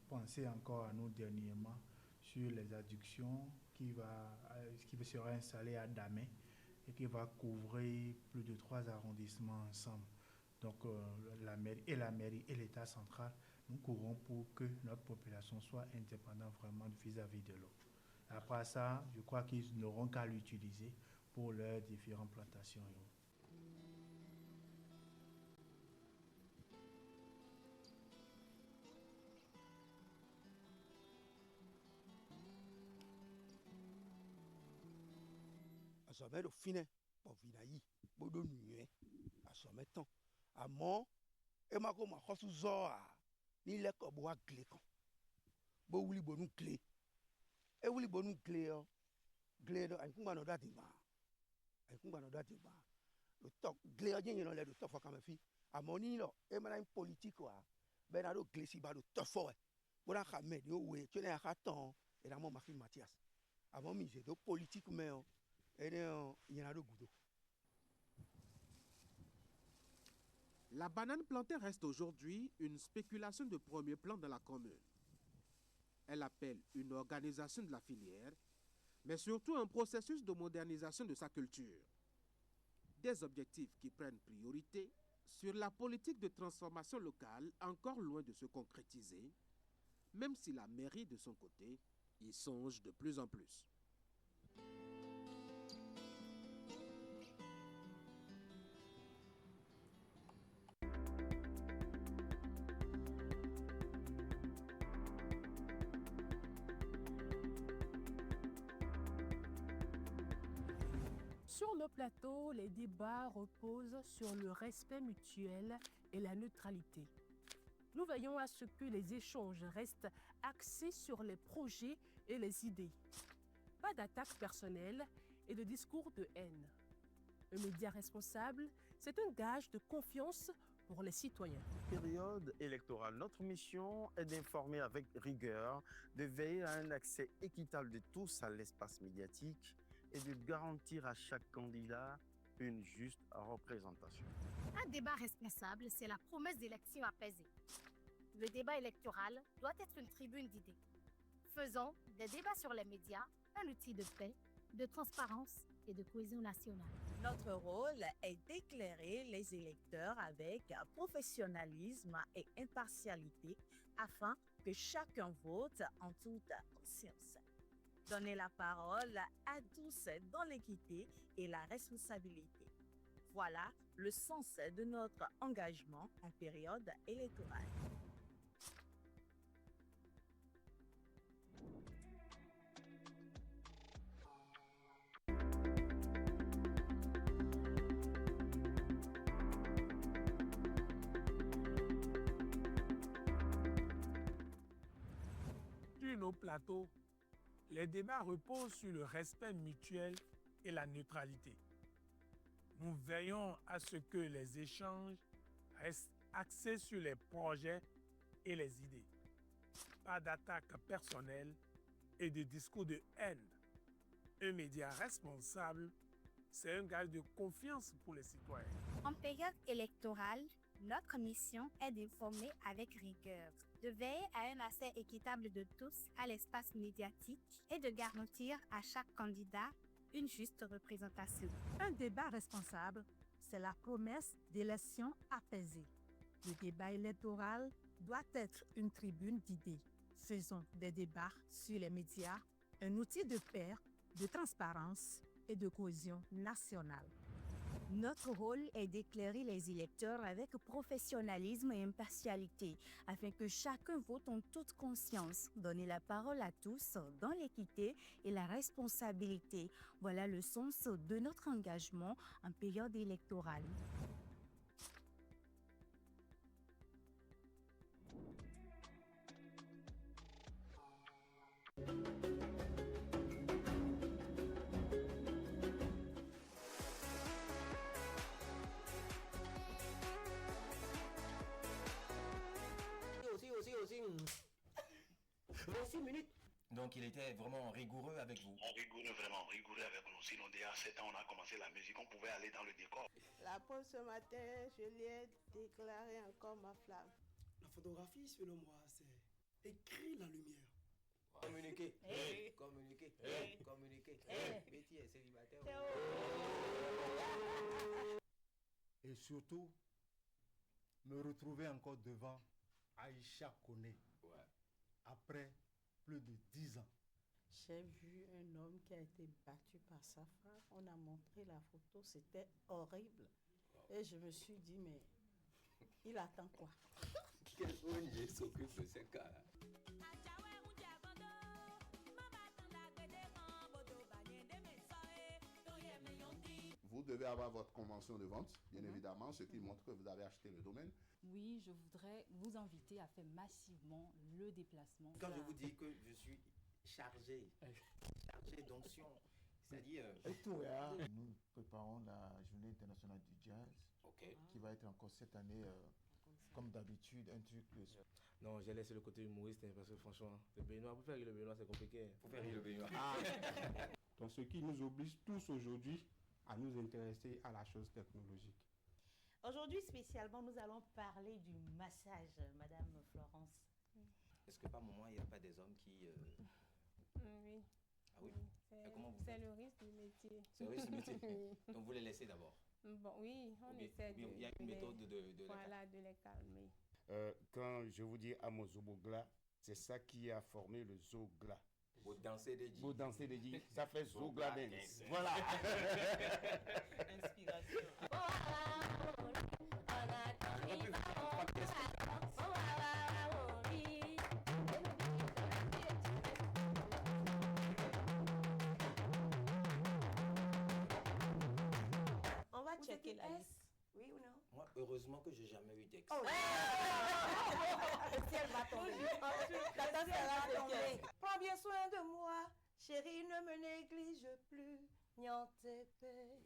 pensé encore à nous dernièrement sur les adductions qui sera installée à Damé et qui va couvrir plus de 3 arrondissements ensemble. Donc la mairie et l'État central, nous courons pour que notre population soit indépendante vraiment vis-à-vis de l'eau. Après ça, je crois qu'ils n'auront qu'à l'utiliser pour leurs différentes plantations. Asomé do fine po vinayi bodo nuye asomé ton amo e ma ko ma khosu zo a ni le ko bo agle kan bo wuli bonu gle e wuli bonu gle o gle do an kuma no dati ba an kuma no dati ba lo tok gle o jen le do tok fo kan fi amo ni lo e ma na politique wa be na do gle si ba do tok fo e bo na ka me do we tole a ka ton e na mo ma fi Mathias amo mi je do politique me o. La banane plantée reste aujourd'hui une spéculation de premier plan dans la commune. Elle appelle une organisation de la filière, mais surtout un processus de modernisation de sa culture. Des objectifs qui prennent priorité sur la politique de transformation locale encore loin de se concrétiser, même si la mairie de son côté y songe de plus en plus. Sur le plateau, les débats reposent sur le respect mutuel et la neutralité. Nous veillons à ce que les échanges restent axés sur les projets et les idées. Pas d'attaques personnelles et de discours de haine. Un média responsable, c'est un gage de confiance pour les citoyens. Période électorale. Notre mission est d'informer avec rigueur, de veiller à un accès équitable de tous à l'espace médiatique et de garantir à chaque candidat une juste représentation. Un débat responsable, c'est la promesse d'élections apaisées. Le débat électoral doit être une tribune d'idées. Faisons des débats sur les médias un outil de paix, de transparence et de cohésion nationale. Notre rôle est d'éclairer les électeurs avec professionnalisme et impartialité afin que chacun vote en toute conscience. Donner la parole à tous dans l'équité et la responsabilité. Voilà le sens de notre engagement en période électorale. Sur nos plateaux, les débats reposent sur le respect mutuel et la neutralité. Nous veillons à ce que les échanges restent axés sur les projets et les idées. Pas d'attaques personnelles et de discours de haine. Un média responsable, c'est un gage de confiance pour les citoyens. En période électorale, notre mission est d'informer avec rigueur, de veiller à un accès équitable de tous à l'espace médiatique et de garantir à chaque candidat une juste représentation. Un débat responsable, c'est la promesse d'élections apaisées. Le débat électoral doit être une tribune d'idées. Faisons des débats sur les médias un outil de paix, de transparence et de cohésion nationale. Notre rôle est d'éclairer les électeurs avec professionnalisme et impartialité, afin que chacun vote en toute conscience. Donner la parole à tous dans l'équité et la responsabilité. Voilà le sens de notre engagement en période électorale. 6 minutes. Donc il était vraiment rigoureux avec vous? Rigoureux, vraiment rigoureux avec nous. Sinon, déjà à 7 ans, on a commencé la musique, on pouvait aller dans le décor. La preuve, ce matin, je lui ai déclaré encore ma flamme. La photographie, selon moi, c'est écrire la lumière. Communiquer, Hey. communiquer, Hey. communiquer. Hey. Betty est célibataire. Et surtout, me retrouver encore devant Aïcha Koné. Après plus de 10 ans. J'ai vu un homme qui a été battu par sa femme. On a montré la photo, c'était horrible. Et je me suis dit, mais il attend quoi? Quel ONG s'occupe de ces cas-là? Vous devez avoir votre convention de vente, bien évidemment, ce qui montre que vous avez acheté le domaine. Oui, je voudrais vous inviter à faire massivement le déplacement. Quand je vous dis que je suis chargé d'onction, c'est-à-dire... Nous préparons la journée internationale du jazz, qui va être encore cette année, comme d'habitude, un truc de... Non, j'ai laissé le côté humoriste parce que franchement, le Béninois, pour faire rire le Béninois, c'est compliqué. Pour faire rire le Béninois. Donc ce qui nous oblige tous aujourd'hui à nous intéresser à la chose technologique. Aujourd'hui, spécialement, nous allons parler du massage, Madame Florence. Est-ce que par moment, il n'y a pas des hommes qui... Oui. Ah oui? Et comment vous C'est faites? le risque du métier. C'est le risque du métier. Oui. Donc vous les laissez d'abord? Bon, oui, on Ou bien- essaie ou bien il y a une méthode de voilà, de les calmer. Quand je vous dis Amozobogla, c'est ça qui a formé le Zogla. Vous dansez des djis. Vous dansez des djis, ça fait Zogla Zogla dance. dance. Voilà. Inspiration. On va checker la liste. Oui ou non? Moi, heureusement que j'ai jamais eu d'ex. Oh, le ciel va tomber. La tête va tomber. Prends bien soin de moi, chérie, ne me néglige plus. Niantépé.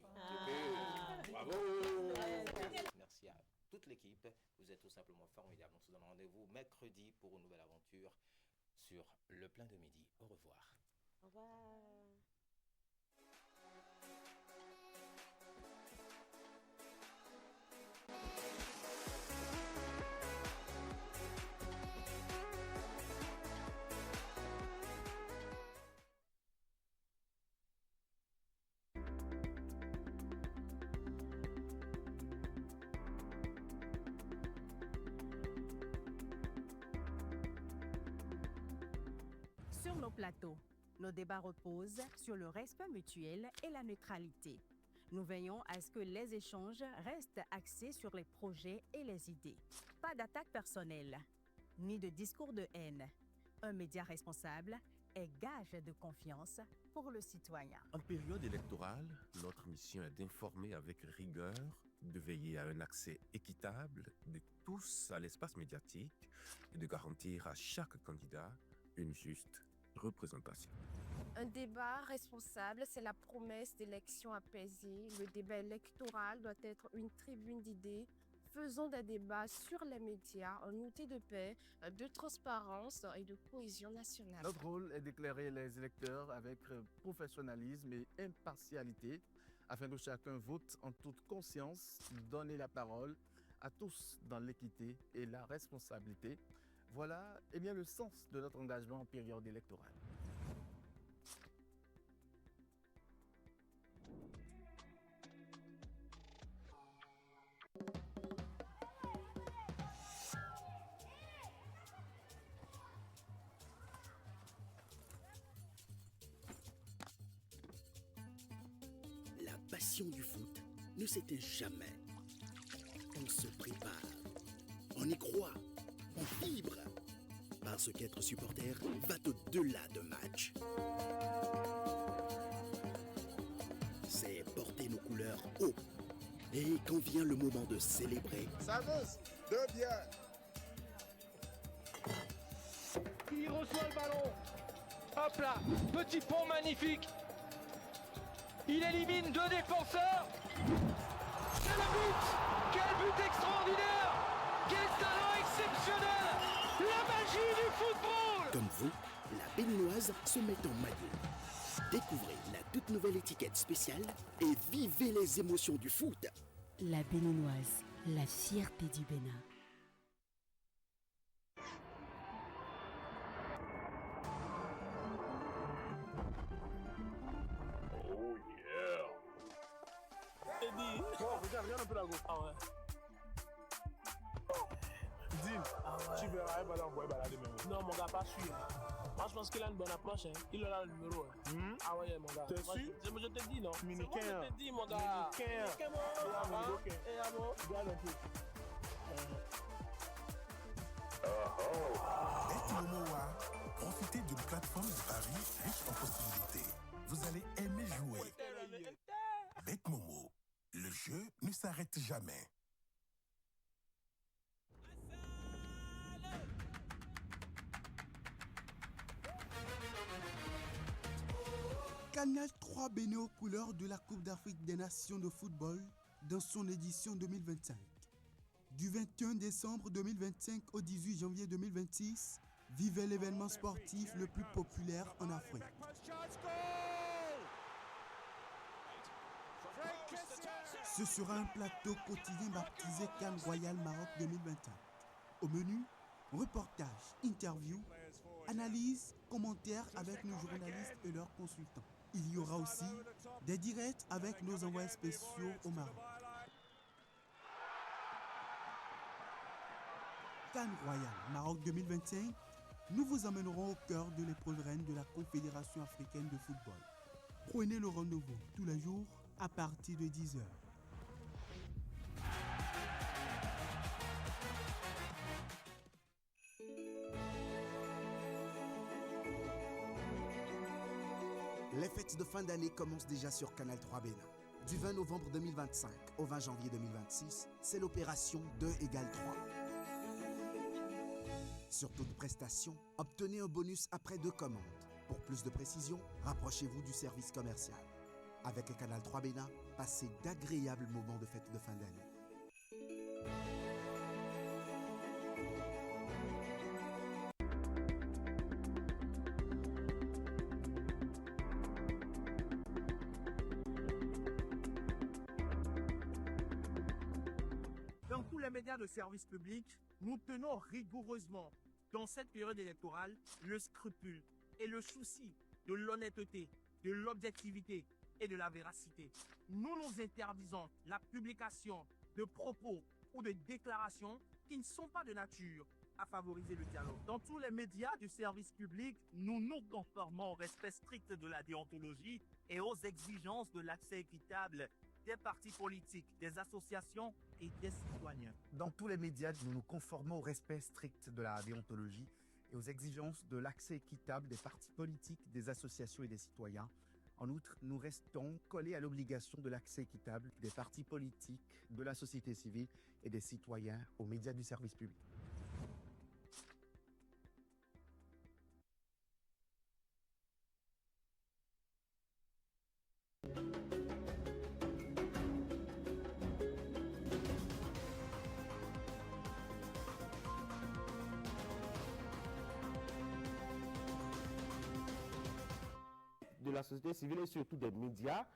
Bravo! Merci à toute l'équipe. Vous êtes tout simplement formidables. On se donne rendez-vous mercredi pour une nouvelle aventure sur Le Plein de Midi. Au revoir. Au revoir. Sur nos plateaux, nos débats reposent sur le respect mutuel et la neutralité. Nous veillons à ce que les échanges restent axés sur les projets et les idées. Pas d'attaque personnelle, ni de discours de haine. Un média responsable est gage de confiance pour le citoyen. En période électorale, notre mission est d'informer avec rigueur, de veiller à un accès équitable de tous à l'espace médiatique et de garantir à chaque candidat une juste représentation. Un débat responsable, c'est la promesse d'élections apaisées. Le débat électoral doit être une tribune d'idées. Faisons des débats sur les médias, un outil de paix, de transparence et de cohésion nationale. Notre rôle est d'éclairer les électeurs avec professionnalisme et impartialité afin que chacun vote en toute conscience, donner la parole à tous dans l'équité et la responsabilité. Voilà bien, le sens de notre engagement en période électorale. La passion du foot ne s'éteint jamais. On se prépare, on y croit, on vibre. Parce qu'être supporter va au-delà d'un match. C'est porter nos couleurs haut. Et quand vient le moment de célébrer, S'avance, de bien. Il reçoit le ballon. Hop là, petit pont magnifique. Il élimine deux défenseurs. C'est le but. Quel but extraordinaire. Quel talent exceptionnel. La magie du football. comme vous, la Béninoise se met en maillot. Découvrez la toute nouvelle étiquette spéciale et vivez les émotions du foot. La Béninoise, la fierté du Bénin. Oh yeah. Eddie, regarde un peu la gauche. Ah ouais. Dean, tu verras un ballon envoyé balader même. Non, mon gars, pas sûr. Moi, je pense qu'il a une bonne approche. Hein. Il aura le numéro. Hein. Ah ouais, mon gars. T'es sûr? Je te dis, non. Miniquin. Je te dis, mon gars. Miniquin. Et à moi. Regarde un peu. BetMomoA, profitez d'une plateforme de paris riche en possibilités. Vous allez aimer jouer. BetMomo, le jeu ne s'arrête jamais. Canal 3 Bénin aux couleurs de la Coupe d'Afrique des Nations de football dans son édition 2025. Du 21 décembre 2025 au 18 janvier 2026, vivez l'événement sportif le plus populaire en Afrique. Ce sera un plateau quotidien baptisé Cannes Royal Maroc 2021. Au menu, reportages, interviews, analyses, commentaires avec nos journalistes et leurs consultants. Il y aura aussi des directs avec nos envoyés spéciaux au Maroc. Cannes Royal Maroc 2025, nous vous emmènerons au cœur de l'épreuve reine de la Confédération africaine de football. Prenez le rendez-vous tous les jours à partir de 10h. Les fêtes de fin d'année commencent déjà sur Canal 3 Bénin. Du 20 novembre 2025 au 20 janvier 2026, c'est l'opération 2 égale 3. Sur toute prestation, obtenez un bonus après 2 commandes. Pour plus de précision, rapprochez-vous du service commercial. Avec le Canal 3 Bénin, passez d'agréables moments de fête de fin d'année. Dans tous les médias de service public, nous tenons rigoureusement, dans cette période électorale, le scrupule et le souci de l'honnêteté, de l'objectivité et de la véracité. Nous nous interdisons la publication de propos ou de déclarations qui ne sont pas de nature à favoriser le dialogue. Dans tous les médias du service public, nous nous conformons au respect strict de la déontologie et aux exigences de l'accès équitable des partis politiques, des associations et des citoyens. Dans tous les médias, nous nous conformons au respect strict de la déontologie et aux exigences de l'accès équitable des partis politiques, des associations et des citoyens. En outre, nous restons collés à l'obligation de l'accès équitable des partis politiques, de la société civile et des citoyens aux médias du service public. De la société civile et surtout des médias.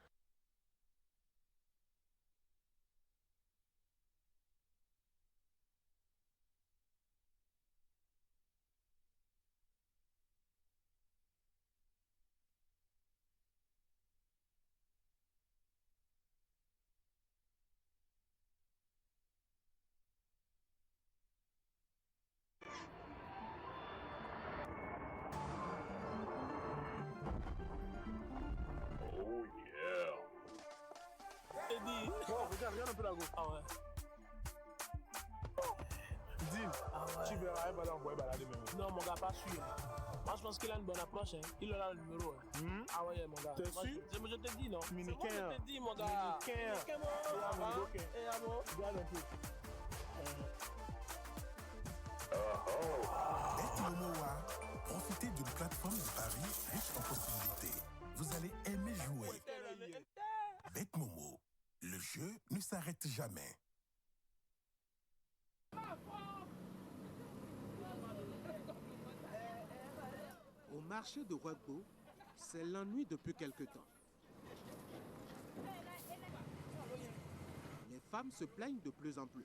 Regarde un peu la gauche. Ah ouais. Dean, tu verras un ballon envoyé balader même. Non, mon gars, pas sûr. Moi, je pense qu'il a une bonne approche. Hein. Il aura le numéro. Hein. Ah ouais, mon gars. T'es sûr? Je te dis, non. Miniquin. Je te dis, mon gars. Miniquin. Et à moi. Regarde un peu. BetMomoA, profitez d'une plateforme de paris riche en possibilités. Vous allez aimer jouer. BetMomo, le jeu ne s'arrête jamais. Au marché de Ouagbo, c'est l'ennui depuis quelque temps. Les femmes se plaignent de plus en plus.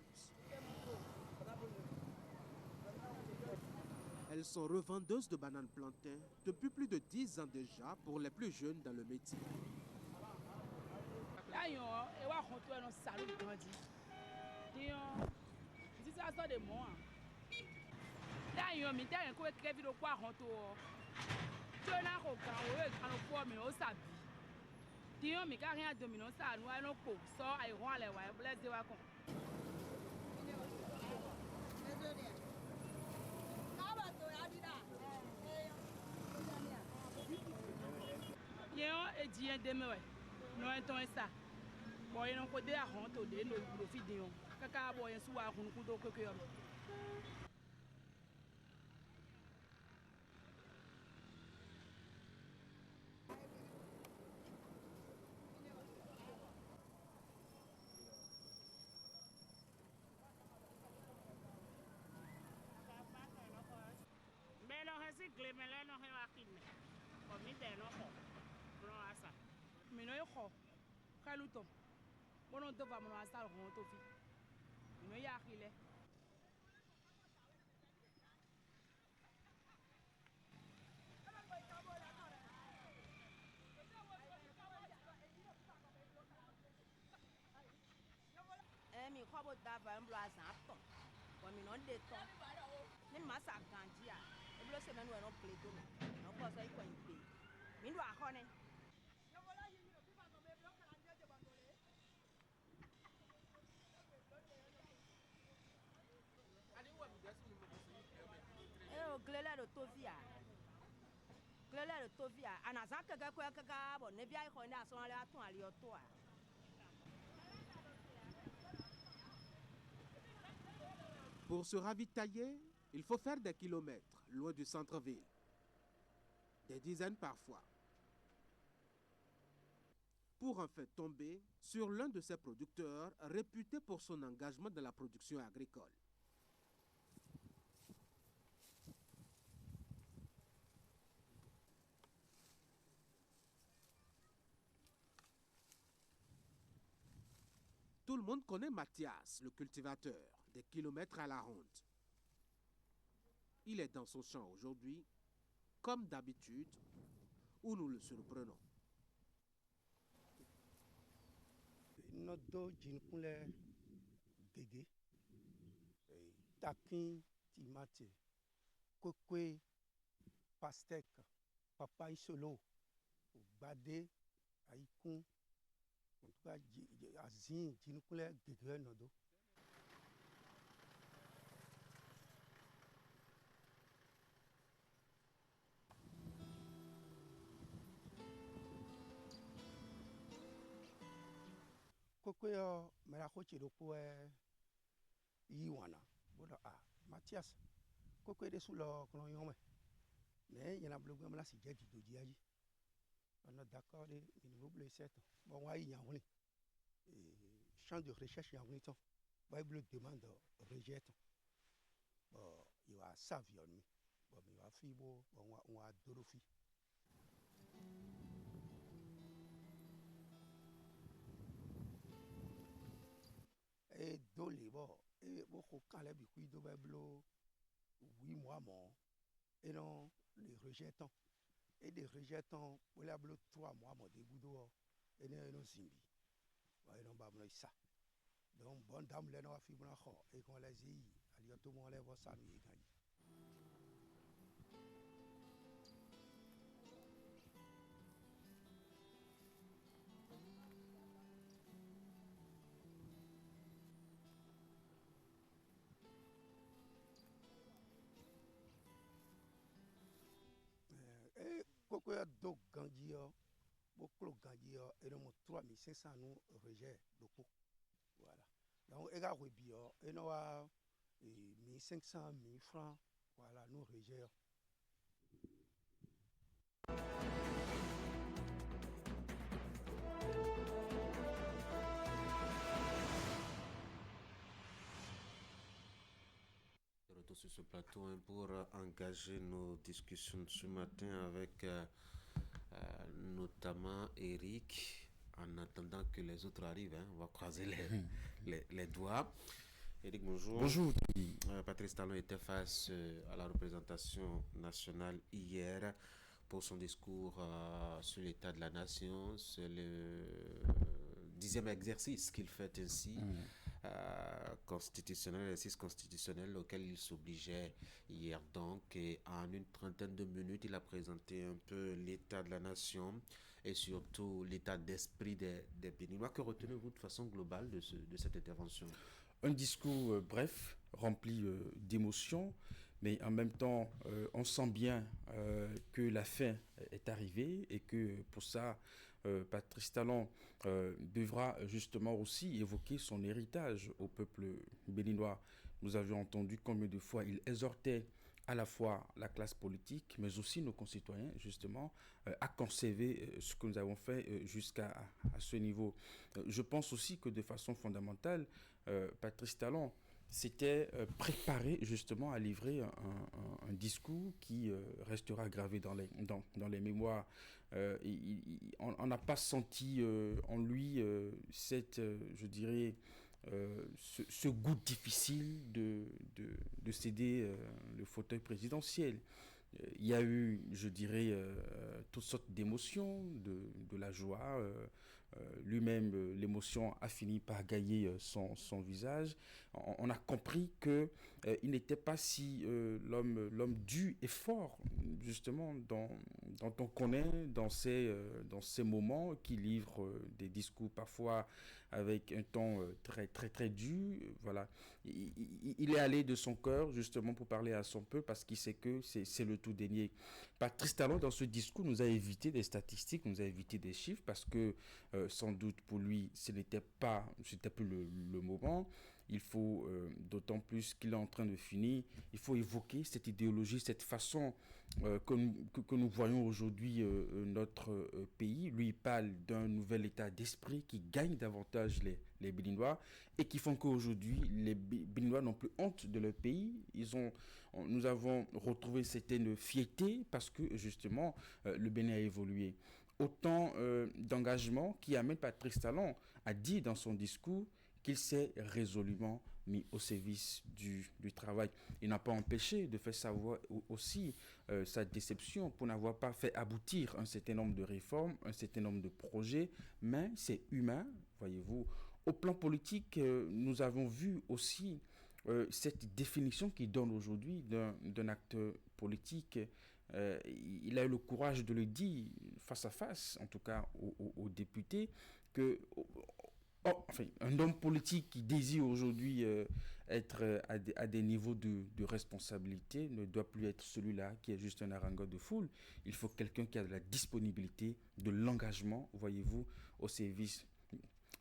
Elles sont revendeuses de bananes plantains depuis plus de 10 ans déjà pour les plus jeunes dans le métier. Pour se ravitailler, il faut faire des kilomètres loin du centre-ville. Des dizaines parfois. Pour en fait tomber sur l'un de ces producteurs réputé pour son engagement dans la production agricole. Tout le monde connaît Mathias, le cultivateur, des kilomètres à la ronde. Il est dans son champ aujourd'hui, comme d'habitude, où nous le surprenons. Nodo jinkule gege, takin timate, kokwe, pastek, papaye solo, bade, aikun, en tout cas azin jinkule gege nodo. Kokoyo merakoche doko yiwana bodo Mathias koko de sulo kono yome mais yana blogu mala si jadi doji aji on est d'accord de niveau bleu 7 bon wa yi yawni champ de recherche yawni to bible demande rejette bon il va savion bon il va fibo bon wa dorofi. Et dole bon et beaucoup quand les bicouilles de blo 8 mois mon et non les rejetons et des rejetons pour les blo 3 mois mon début dehors et non simbi et non ba ça donc bonne dame les non fi bon et qu'on les y ali tout mon les voit ça nous gagne. Koko ya do gandio boklo gandio et non 3500 nous rejet doko voilà donc ega rebio et non a 1500 1000 francs voilà nous rejet. De retour sur sur ce plateau pour engager nos discussions ce matin avec notamment Eric. En attendant que les autres arrivent, on va croiser les doigts. Eric, bonjour. Bonjour. Patrice Talon était face à la représentation nationale hier pour son discours sur l'état de la nation. C'est le 10e exercice qu'il fait ainsi, constitutionnel, exercice constitutionnel auquel il s'obligeait hier donc. Et en une trentaine de minutes, il a présenté un peu l'état de la nation et surtout l'état d'esprit des Béninois. Que retenez-vous de façon globale de cette intervention? Un discours bref, rempli d'émotions, mais en même temps, on sent bien que la fin est arrivée et que pour ça, Patrice Talon devra justement aussi évoquer son héritage au peuple béninois. Nous avions entendu combien de fois il exhortait à la fois la classe politique, mais aussi nos concitoyens, justement, à conserver ce que nous avons fait jusqu'à ce niveau. Je pense aussi que de façon fondamentale, Patrice Talon s'était préparé justement à livrer un discours qui restera gravé dans les mémoires. On n'a pas senti en lui cette, je dirais, ce goût difficile de céder le fauteuil présidentiel. Il y a eu, je dirais, toutes sortes d'émotions, de la joie. Lui-même, l'émotion a fini par gailler son visage. On a compris qu'il n'était pas si l'homme dur et fort, justement, dont on connaît dans ces moments, qui livre des discours parfois avec un ton très, très, très dur. Voilà. Il est allé de son cœur, justement, pour parler à son peuple, parce qu'il sait que c'est le tout dernier. Patrice Talon, dans ce discours, nous a évité des statistiques, nous a évité des chiffres, parce que sans doute pour lui, c'était plus le moment. Il faut, d'autant plus qu'il est en train de finir, il faut évoquer cette idéologie, cette façon que nous voyons aujourd'hui notre pays. Lui, il parle d'un nouvel état d'esprit qui gagne davantage les Béninois et qui font qu'aujourd'hui, les Béninois n'ont plus honte de leur pays. Nous avons retrouvé certaine fierté parce que, justement, le Bénin a évolué. Autant d'engagement qui amène Patrice Talon à dire dans son discours qu'il s'est résolument mis au service du travail. Il n'a pas empêché de faire savoir aussi sa déception pour n'avoir pas fait aboutir un certain nombre de réformes, un certain nombre de projets, mais c'est humain, voyez-vous. Au plan politique, nous avons vu aussi cette définition qu'il donne aujourd'hui d'un acteur politique. Il a eu le courage de le dire face à face, en tout cas aux députés, que un homme politique qui désire aujourd'hui être à des niveaux de responsabilité ne doit plus être celui-là qui est juste un harangueur de foule. Il faut quelqu'un qui a de la disponibilité, de l'engagement, voyez-vous, au service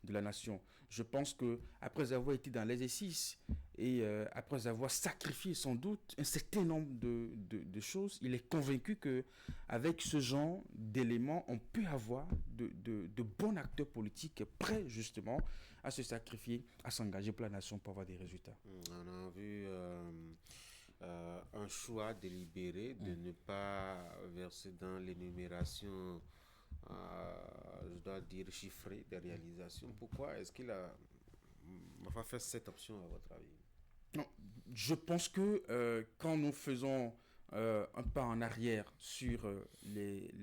de la nation. Je pense qu'après avoir été dans l'exercice et après avoir sacrifié sans doute un certain nombre de choses, il est convaincu qu'avec ce genre d'éléments, on peut avoir de bons acteurs politiques prêts justement à se sacrifier, à s'engager pour la nation pour avoir des résultats. On a vu un choix délibéré de ne pas verser dans l'énumération je dois dire chiffré des réalisations. Pourquoi est-ce qu'il a pas fait cette option à votre avis? Non, je pense que quand nous faisons un pas en arrière sur les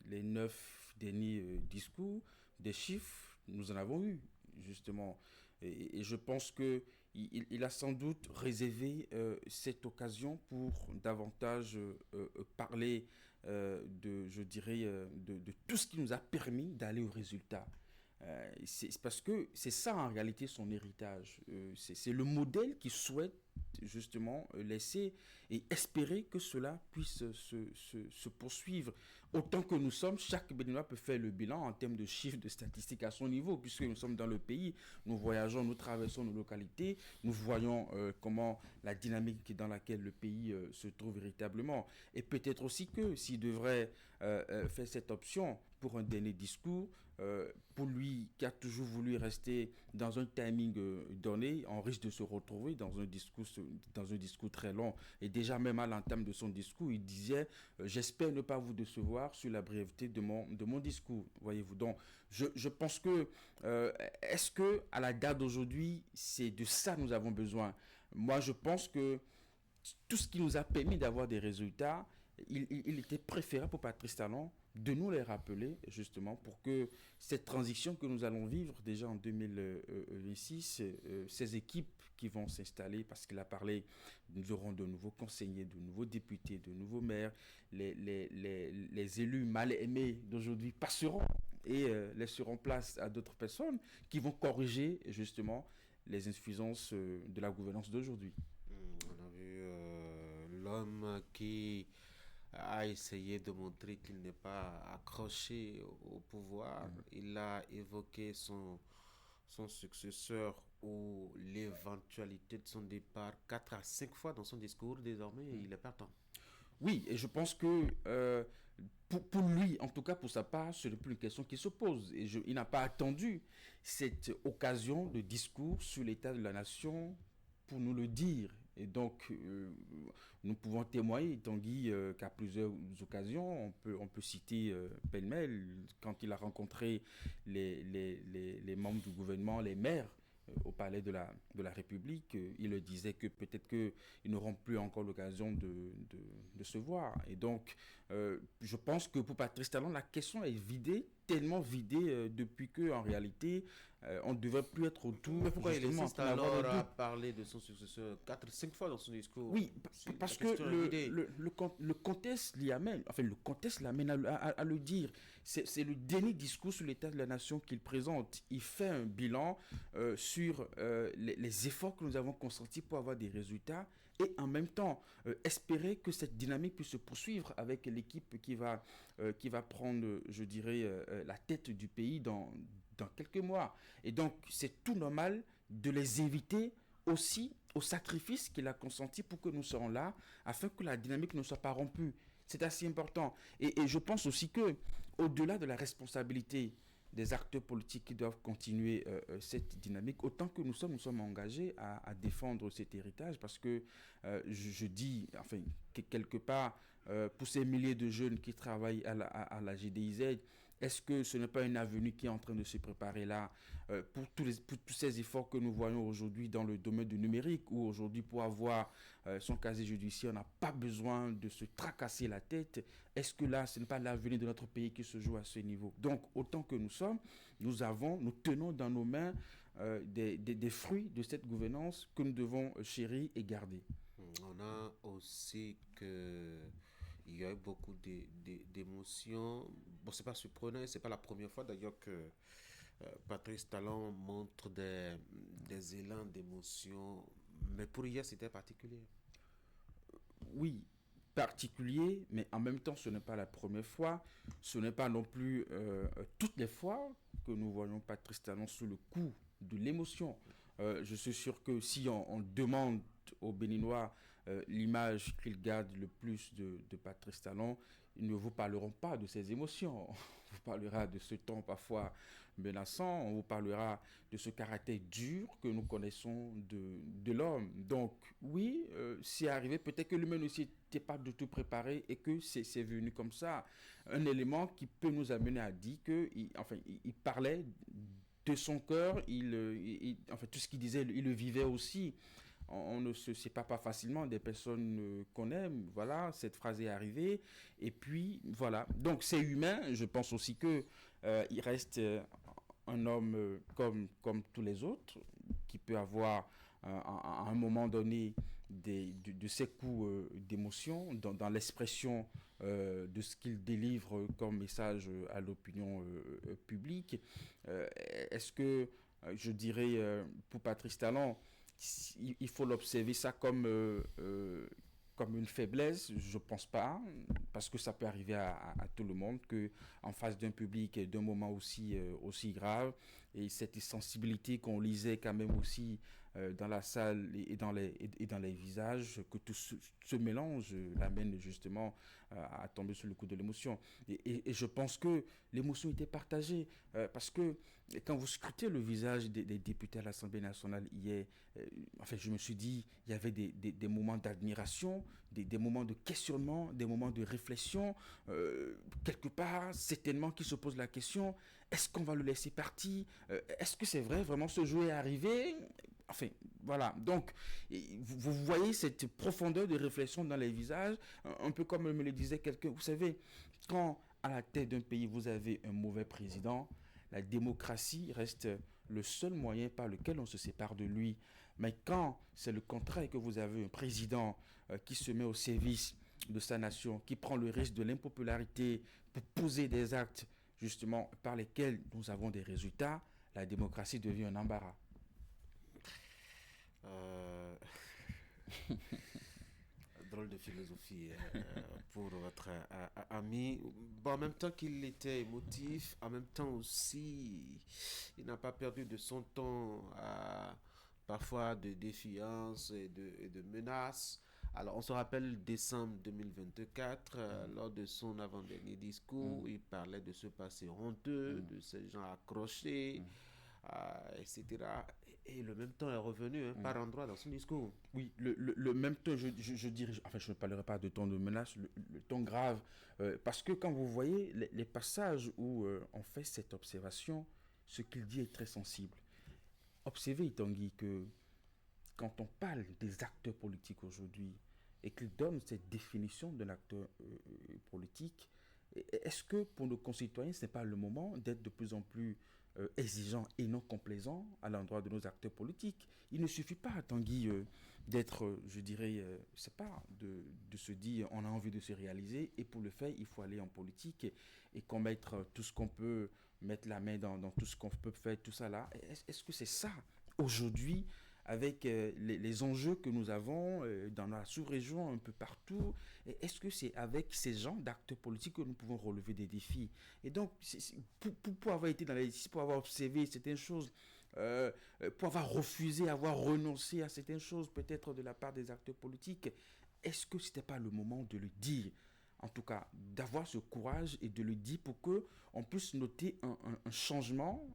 9 derniers discours, des chiffres, nous en avons eu justement. Et je pense qu'il a sans doute réservé cette occasion pour davantage parler de tout ce qui nous a permis d'aller au résultat. C'est parce que c'est ça en réalité son héritage. C'est le modèle qu'il souhaite justement laisser et espérer que cela puisse se poursuivre. Autant que nous sommes, chaque Béninois peut faire le bilan en termes de chiffres, de statistiques à son niveau, puisque nous sommes dans le pays, nous voyageons, nous traversons nos localités, nous voyons comment la dynamique dans laquelle le pays se trouve véritablement. Et peut-être aussi que s'il devrait fait cette option pour un dernier discours. Pour lui qui a toujours voulu rester dans un timing donné, on risque de se retrouver dans un discours très long. Et déjà même à l'entame de son discours, il disait j'espère ne pas vous décevoir sur la brièveté de mon discours. Voyez-vous, donc je pense que est-ce que à la date d'aujourd'hui, c'est de ça que nous avons besoin? Moi, je pense que tout ce qui nous a permis d'avoir des résultats, il était préférable pour Patrice Talon de nous les rappeler, justement, pour que cette transition que nous allons vivre déjà en 2026, ces équipes qui vont s'installer, parce qu'il a parlé, nous aurons de nouveaux conseillers, de nouveaux députés, de nouveaux maires, les élus mal aimés d'aujourd'hui passeront et laisseront place à d'autres personnes qui vont corriger, justement, les insuffisances de la gouvernance d'aujourd'hui. On a vu l'homme qui a essayé de montrer qu'il n'est pas accroché au pouvoir. Il a évoqué son successeur ou l'éventualité de son départ 4 à 5 fois dans son discours. Désormais, il est partant. Oui, et je pense que pour lui, en tout cas pour sa part, ce n'est plus une question qui se pose. Et il n'a pas attendu cette occasion de discours sur l'état de la nation pour nous le dire. Et donc, nous pouvons témoigner, Tanguy, qu'à plusieurs occasions, on peut citer pêle-mêle, quand il a rencontré les membres du gouvernement, les maires, au palais de la République, il le disait que peut-être qu'ils n'auront plus encore l'occasion de se voir. Et donc, je pense que pour Patrice Talon, la question est vidée, tellement vidée depuis qu'en réalité, on ne devait plus être autour. Mais pourquoi il insiste alors à parler de son successeur 4-5 fois dans son discours? Oui, parce que le contexte l'y amène, enfin le contexte l'amène à le dire. C'est le dernier discours sur l'état de la nation qu'il présente. Il fait un bilan sur les efforts que nous avons consentis pour avoir des résultats et en même temps espérer que cette dynamique puisse se poursuivre avec l'équipe qui va prendre, je dirais, la tête du pays dans quelques mois. Et donc, c'est tout normal de les éviter aussi au sacrifice qu'il a consenti pour que nous soyons là, afin que la dynamique ne soit pas rompue. C'est assez important. Et je pense aussi que, au-delà de la responsabilité des acteurs politiques qui doivent continuer cette dynamique, autant que nous sommes engagés à défendre cet héritage, parce que je dis, enfin, que quelque part, pour ces milliers de jeunes qui travaillent à la GDIZ, est-ce que ce n'est pas une avenue qui est en train de se préparer là pour tous ces efforts que nous voyons aujourd'hui dans le domaine du numérique, où aujourd'hui pour avoir son casier judiciaire, on n'a pas besoin de se tracasser la tête. Est-ce que là, ce n'est pas l'avenir de notre pays qui se joue à ce niveau? Donc, autant que nous sommes, nous tenons dans nos mains des fruits de cette gouvernance que nous devons chérir et garder. On a aussi il y a eu beaucoup d'émotions. Bon, c'est pas surprenant, c'est pas la première fois d'ailleurs que Patrice Talon montre des élans d'émotion, mais pour hier c'était particulier. Oui, particulier, mais en même temps ce n'est pas la première fois, ce n'est pas non plus toutes les fois que nous voyons Patrice Talon sous le coup de l'émotion. Je suis sûr que si on demande aux Béninois l'image qu'ils gardent le plus de Patrice Talon, ils ne vous parleront pas de ses émotions. On vous parlera de ce ton parfois menaçant, on vous parlera de ce caractère dur que nous connaissons de l'homme. Donc oui, c'est arrivé, peut-être que lui-même aussi n'était pas du tout préparé et que c'est venu comme ça. Un élément qui peut nous amener à dire qu'il parlait de son cœur, tout ce qu'il disait, il le vivait aussi. On ne se sépare pas facilement des personnes qu'on aime. Voilà, cette phrase est arrivée. Et puis, voilà. Donc, c'est humain. Je pense aussi qu'il reste un homme comme tous les autres, qui peut avoir, à un moment donné, de ces coups d'émotion dans l'expression de ce qu'il délivre comme message à l'opinion publique. Est-ce que, je dirais, pour Patrice Talon, il faut l'observer ça comme une faiblesse? Je ne pense pas, parce que ça peut arriver à tout le monde qu'en face d'un public, d'un moment aussi grave, et cette sensibilité qu'on lisait quand même aussi dans la salle et dans les visages, que tout ce mélange l'amène justement à tomber sur le coup de l'émotion. Et je pense que l'émotion était partagée, parce que quand vous scrutez le visage des députés à l'Assemblée nationale hier, je me suis dit, il y avait des moments d'admiration, des moments de questionnement, des moments de réflexion. Quelque part, certainement qu'ils se posent la question, est-ce qu'on va le laisser partir? Est-ce que c'est vrai, vraiment, ce jour est arrivé? Enfin, voilà. Donc, vous voyez cette profondeur de réflexion dans les visages, un peu comme me le disait quelqu'un. Vous savez, quand à la tête d'un pays, vous avez un mauvais président, la démocratie reste le seul moyen par lequel on se sépare de lui. Mais quand c'est le contraire et que vous avez un président qui se met au service de sa nation, qui prend le risque de l'impopularité pour poser des actes justement par lesquels nous avons des résultats, la démocratie devient un embarras. Drôle de philosophie pour votre ami. Bon, en même temps qu'il était émotif, en même temps aussi, il n'a pas perdu de son ton, parfois de défiance et de menace. Alors, on se rappelle décembre 2024, lors de son avant-dernier discours, il parlait de ce passé honteux, de ces gens accrochés, etc. Et le même temps est revenu par endroit dans son discours. Oui, le même ton, je dirais, je ne parlerai pas de ton de menace, le ton grave, parce que quand vous voyez les passages où on fait cette observation, ce qu'il dit est très sensible. Observez, Tanguy, que quand on parle des acteurs politiques aujourd'hui et qu'il donne cette définition d'un acteur politique, est-ce que pour nos concitoyens, ce n'est pas le moment d'être de plus en plus exigeant et non complaisant à l'endroit de nos acteurs politiques? Il ne suffit pas, Tanguy, d'être, je dirais, c'est pas de se dire on a envie de se réaliser, et pour le faire, il faut aller en politique et commettre tout ce qu'on peut, mettre la main dans tout ce qu'on peut faire, tout ça là. Est-ce que c'est ça, aujourd'hui, avec les enjeux que nous avons dans la sous-région, un peu partout, est-ce que c'est avec ces gens d'acteurs politiques que nous pouvons relever des défis? Et donc, pour avoir été dans les défis, pour avoir observé certaines choses, pour avoir refusé, avoir renoncé à certaines choses, peut-être de la part des acteurs politiques, est-ce que ce n'était pas le moment de le dire? En tout cas, d'avoir ce courage et de le dire pour qu'on puisse noter un changement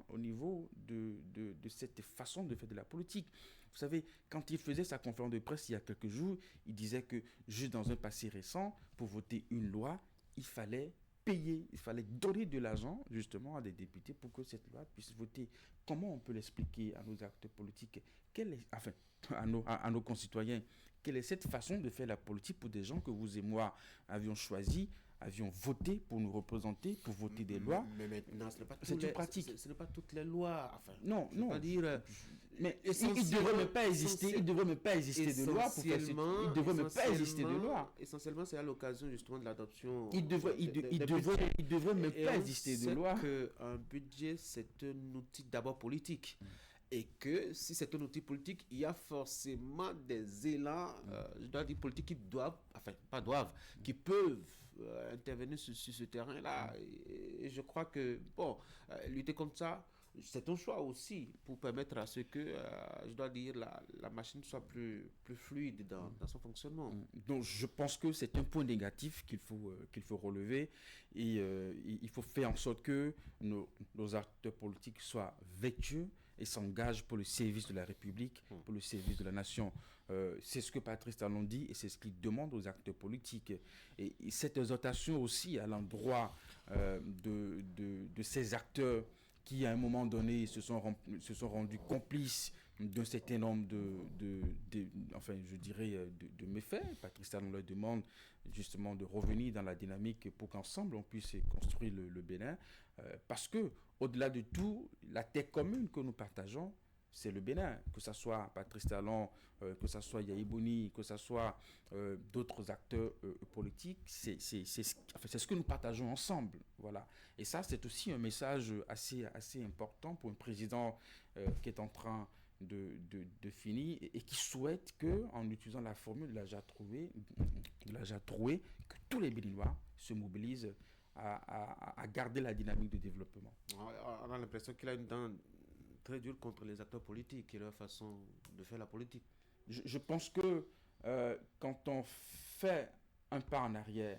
au niveau de cette façon de faire de la politique. Vous savez, quand il faisait sa conférence de presse il y a quelques jours, il disait que juste dans un passé récent, pour voter une loi, il fallait payer, il fallait donner de l'argent justement à des députés pour que cette loi puisse voter. Comment on peut l'expliquer à nos acteurs politiques, à nos concitoyens? Quelle est cette façon de faire la politique pour des gens que vous et moi avions choisi, avions voté pour nous représenter, pour voter des lois? Mais maintenant, ce n'est pas une pratique. Ce n'est pas toutes les lois. Non. Pas dire, mais il ne devrait même pas exister. Il devrait même pas exister de loi pour faire. Il devrait même pas exister de loi. Essentiellement, c'est à l'occasion justement de l'adoption. Il devrait même pas exister de loi. Un budget, c'est un outil d'abord politique. Et que si c'est un outil politique, il y a forcément des élans, je dois dire politiques, qui peuvent intervenir sur ce terrain-là. Et je crois que, lutter contre ça, c'est un choix aussi pour permettre à ce que, je dois dire, la machine soit plus fluide dans son fonctionnement. Donc je pense que c'est un point négatif qu'il faut relever, et il faut faire en sorte que nos acteurs politiques soient vertueux et s'engagent pour le service de la République, pour le service de la nation. C'est ce que Patrice Talon dit, et c'est ce qu'il demande aux acteurs politiques. Et cette exhortation aussi à l'endroit de ces acteurs qui, à un moment donné, se sont rendus complices d'un certain nombre de méfaits. Patrice Talon leur demande justement de revenir dans la dynamique pour qu'ensemble on puisse construire le Bénin, parce que au-delà de tout, la terre commune que nous partageons, c'est le Bénin, que ce soit Patrice Talon, que ce soit Yahi Boni, que ce soit d'autres acteurs politiques, c'est ce que nous partageons ensemble. Voilà. Et ça, c'est aussi un message assez important pour un président qui est en train de finir et qui souhaite que, en utilisant la formule de la Jatroué, que tous les Béninois se mobilisent à garder la dynamique de développement. On a l'impression qu'il a une dent très dur contre les acteurs politiques et leur façon de faire la politique. Je pense que quand on fait un pas en arrière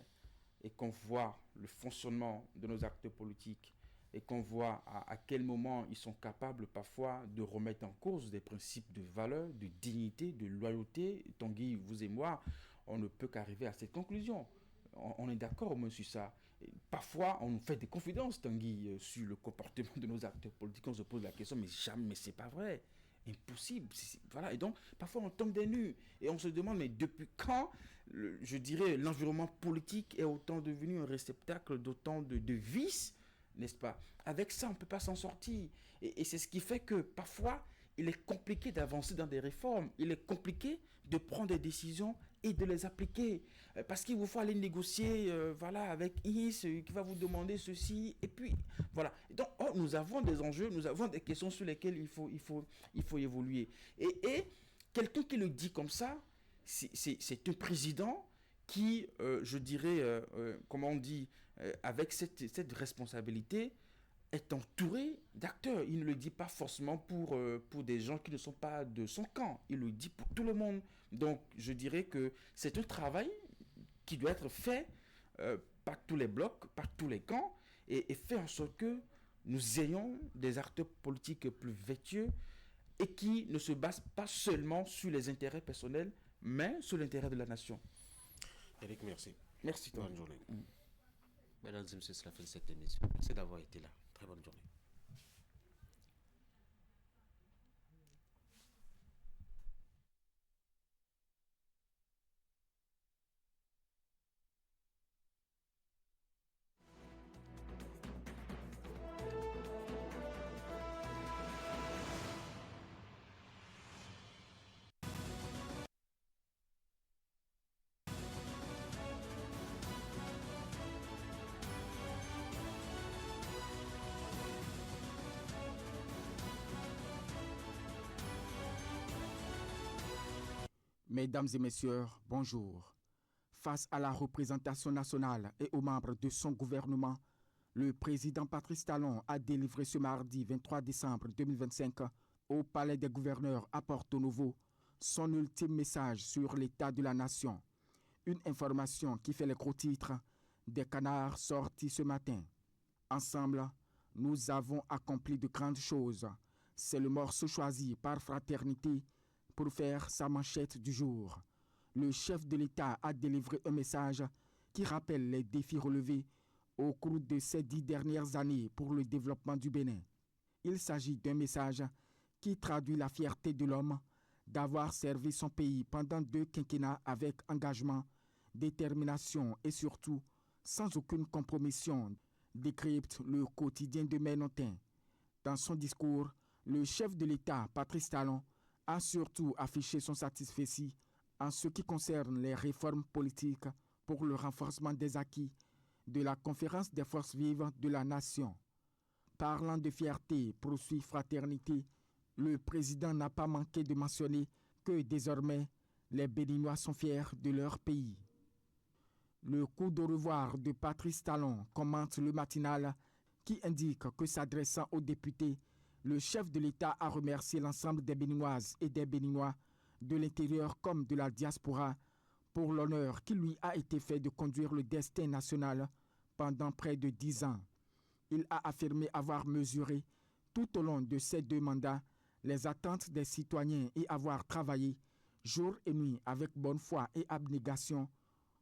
et qu'on voit le fonctionnement de nos acteurs politiques et qu'on voit à quel moment ils sont capables parfois de remettre en cause des principes de valeur, de dignité, de loyauté, Tanguy, vous et moi, on ne peut qu'arriver à cette conclusion. On est d'accord au moins sur ça. Et parfois, on nous fait des confidences, Tanguy, sur le comportement de nos acteurs politiques. On se pose la question, mais jamais, mais c'est pas vrai. Impossible. Voilà. Et donc, parfois, on tombe des nues. Et on se demande, mais depuis quand, je dirais, l'environnement politique est autant devenu un réceptacle d'autant de vices, n'est-ce pas? Avec ça, on ne peut pas s'en sortir. Et c'est ce qui fait que parfois, il est compliqué d'avancer dans des réformes. Il est compliqué de prendre des décisions et de les appliquer. Parce qu'il vous faut aller négocier voilà, avec IS qui va vous demander ceci. Et puis, voilà. Donc, nous avons des enjeux, nous avons des questions sur lesquelles il faut évoluer. Et quelqu'un qui le dit comme ça, c'est un président qui, je dirais, comment on dit, avec cette responsabilité, est entouré d'acteurs. Il ne le dit pas forcément pour des gens qui ne sont pas de son camp. Il le dit pour tout le monde. Donc, je dirais que c'est un travail qui doit être fait par tous les blocs, par tous les camps, et faire en sorte que nous ayons des acteurs politiques plus vertueux et qui ne se basent pas seulement sur les intérêts personnels, mais sur l'intérêt de la nation. Eric, merci. Merci, toi. Bonne journée. Mesdames et messieurs, c'est la fin de cette émission. Merci d'avoir été là. Très bonne journée. Mesdames et messieurs, bonjour. Face à la représentation nationale et aux membres de son gouvernement, le président Patrice Talon a délivré ce mardi 23 décembre 2025 au Palais des gouverneurs à Porto Novo son ultime message sur l'état de la nation. Une information qui fait les gros titres des canards sortis ce matin. Ensemble, nous avons accompli de grandes choses. C'est le morceau choisi par Fraternité pour faire sa manchette du jour. Le chef de l'État a délivré un message qui rappelle les défis relevés au cours de ces 10 dernières années pour le développement du Bénin. Il s'agit d'un message qui traduit la fierté de l'homme d'avoir servi son pays pendant 2 quinquennats avec engagement, détermination et surtout sans aucune compromission, décrypte le quotidien de Ménotin. Dans son discours, le chef de l'État, Patrice Talon, a surtout affiché son satisfecit en ce qui concerne les réformes politiques pour le renforcement des acquis de la Conférence des forces vives de la nation. Parlant de fierté, poursuit Fraternité, le président n'a pas manqué de mentionner que désormais, les Béninois sont fiers de leur pays. Le coup de revoir de Patrice Talon commente le matinal qui indique que s'adressant aux députés, le chef de l'État a remercié l'ensemble des Béninoises et des Béninois de l'intérieur comme de la diaspora pour l'honneur qui lui a été fait de conduire le destin national pendant près de 10 ans. Il a affirmé avoir mesuré tout au long de ces 2 mandats les attentes des citoyens et avoir travaillé jour et nuit avec bonne foi et abnégation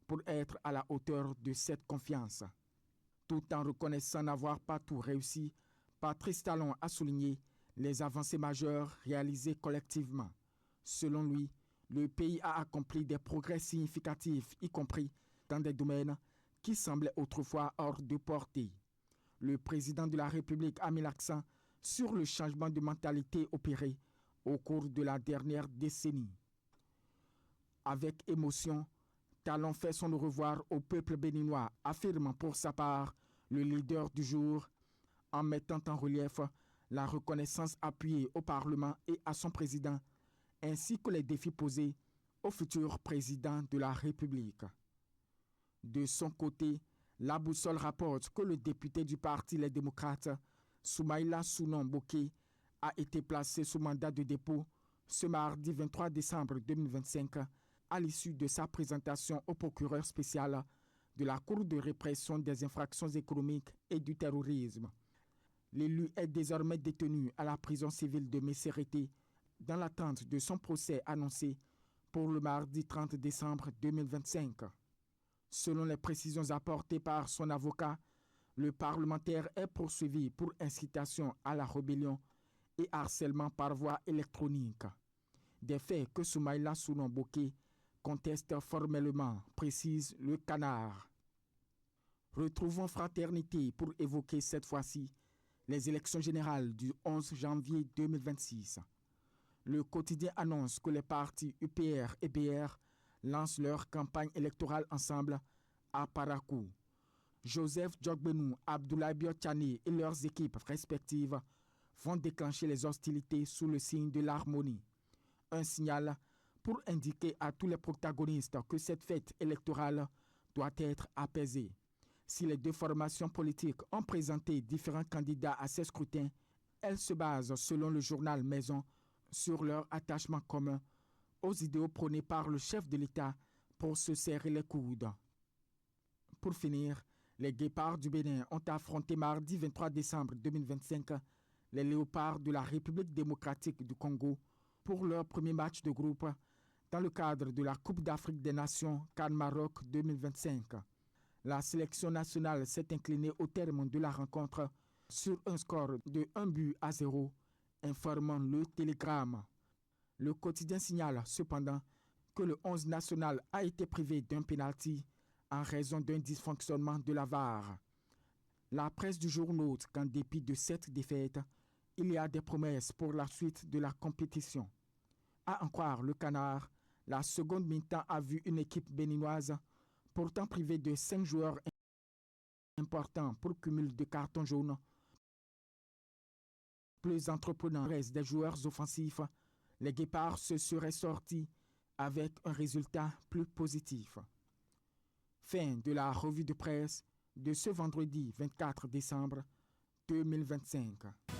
pour être à la hauteur de cette confiance. Tout en reconnaissant n'avoir pas tout réussi, Patrice Talon a souligné les avancées majeures réalisées collectivement. Selon lui, le pays a accompli des progrès significatifs, y compris dans des domaines qui semblaient autrefois hors de portée. Le président de la République a mis l'accent sur le changement de mentalité opéré au cours de la dernière décennie. Avec émotion, Talon fait son au revoir au peuple béninois, affirmant pour sa part le leader du jour, en mettant en relief la reconnaissance appuyée au Parlement et à son président, ainsi que les défis posés au futur président de la République. De son côté, la boussole rapporte que le député du Parti Les Démocrates, Soumaïla Sounon Boké, a été placé sous mandat de dépôt ce mardi 23 décembre 2025 à l'issue de sa présentation au procureur spécial de la Cour de répression des infractions économiques et du terrorisme. L'élu est désormais détenu à la prison civile de Messérété dans l'attente de son procès annoncé pour le mardi 30 décembre 2025. Selon les précisions apportées par son avocat, le parlementaire est poursuivi pour incitation à la rébellion et harcèlement par voie électronique. Des faits que Soumaïla Sounon Bokeh conteste formellement, précise le Canard. Retrouvons Fraternité pour évoquer cette fois-ci les élections générales du 11 janvier 2026. Le quotidien annonce que les partis UPR et BR lancent leur campagne électorale ensemble à Parakou. Joseph Djogbenou, Abdoulaye Biotchane et leurs équipes respectives vont déclencher les hostilités sous le signe de l'harmonie. Un signal pour indiquer à tous les protagonistes que cette fête électorale doit être apaisée. Si les deux formations politiques ont présenté différents candidats à ces scrutins, elles se basent, selon le journal Maison, sur leur attachement commun aux idéaux prônés par le chef de l'État pour se serrer les coudes. Pour finir, les Guépards du Bénin ont affronté mardi 23 décembre 2025 les Léopards de la République démocratique du Congo pour leur premier match de groupe dans le cadre de la Coupe d'Afrique des Nations CAN Maroc 2025. La sélection nationale s'est inclinée au terme de la rencontre sur un score de 1-0, informant le Télégramme. Le quotidien signale cependant que le 11 national a été privé d'un pénalty en raison d'un dysfonctionnement de la VAR. La presse du jour note qu'en dépit de cette défaite, il y a des promesses pour la suite de la compétition. À en croire le Canard, la seconde mi-temps a vu une équipe béninoise pourtant privée de 5 joueurs importants pour cumul de cartons jaunes. Plus entreprenant reste des joueurs offensifs, les Guépards se seraient sortis avec un résultat plus positif. Fin de la revue de presse de ce vendredi 24 décembre 2025.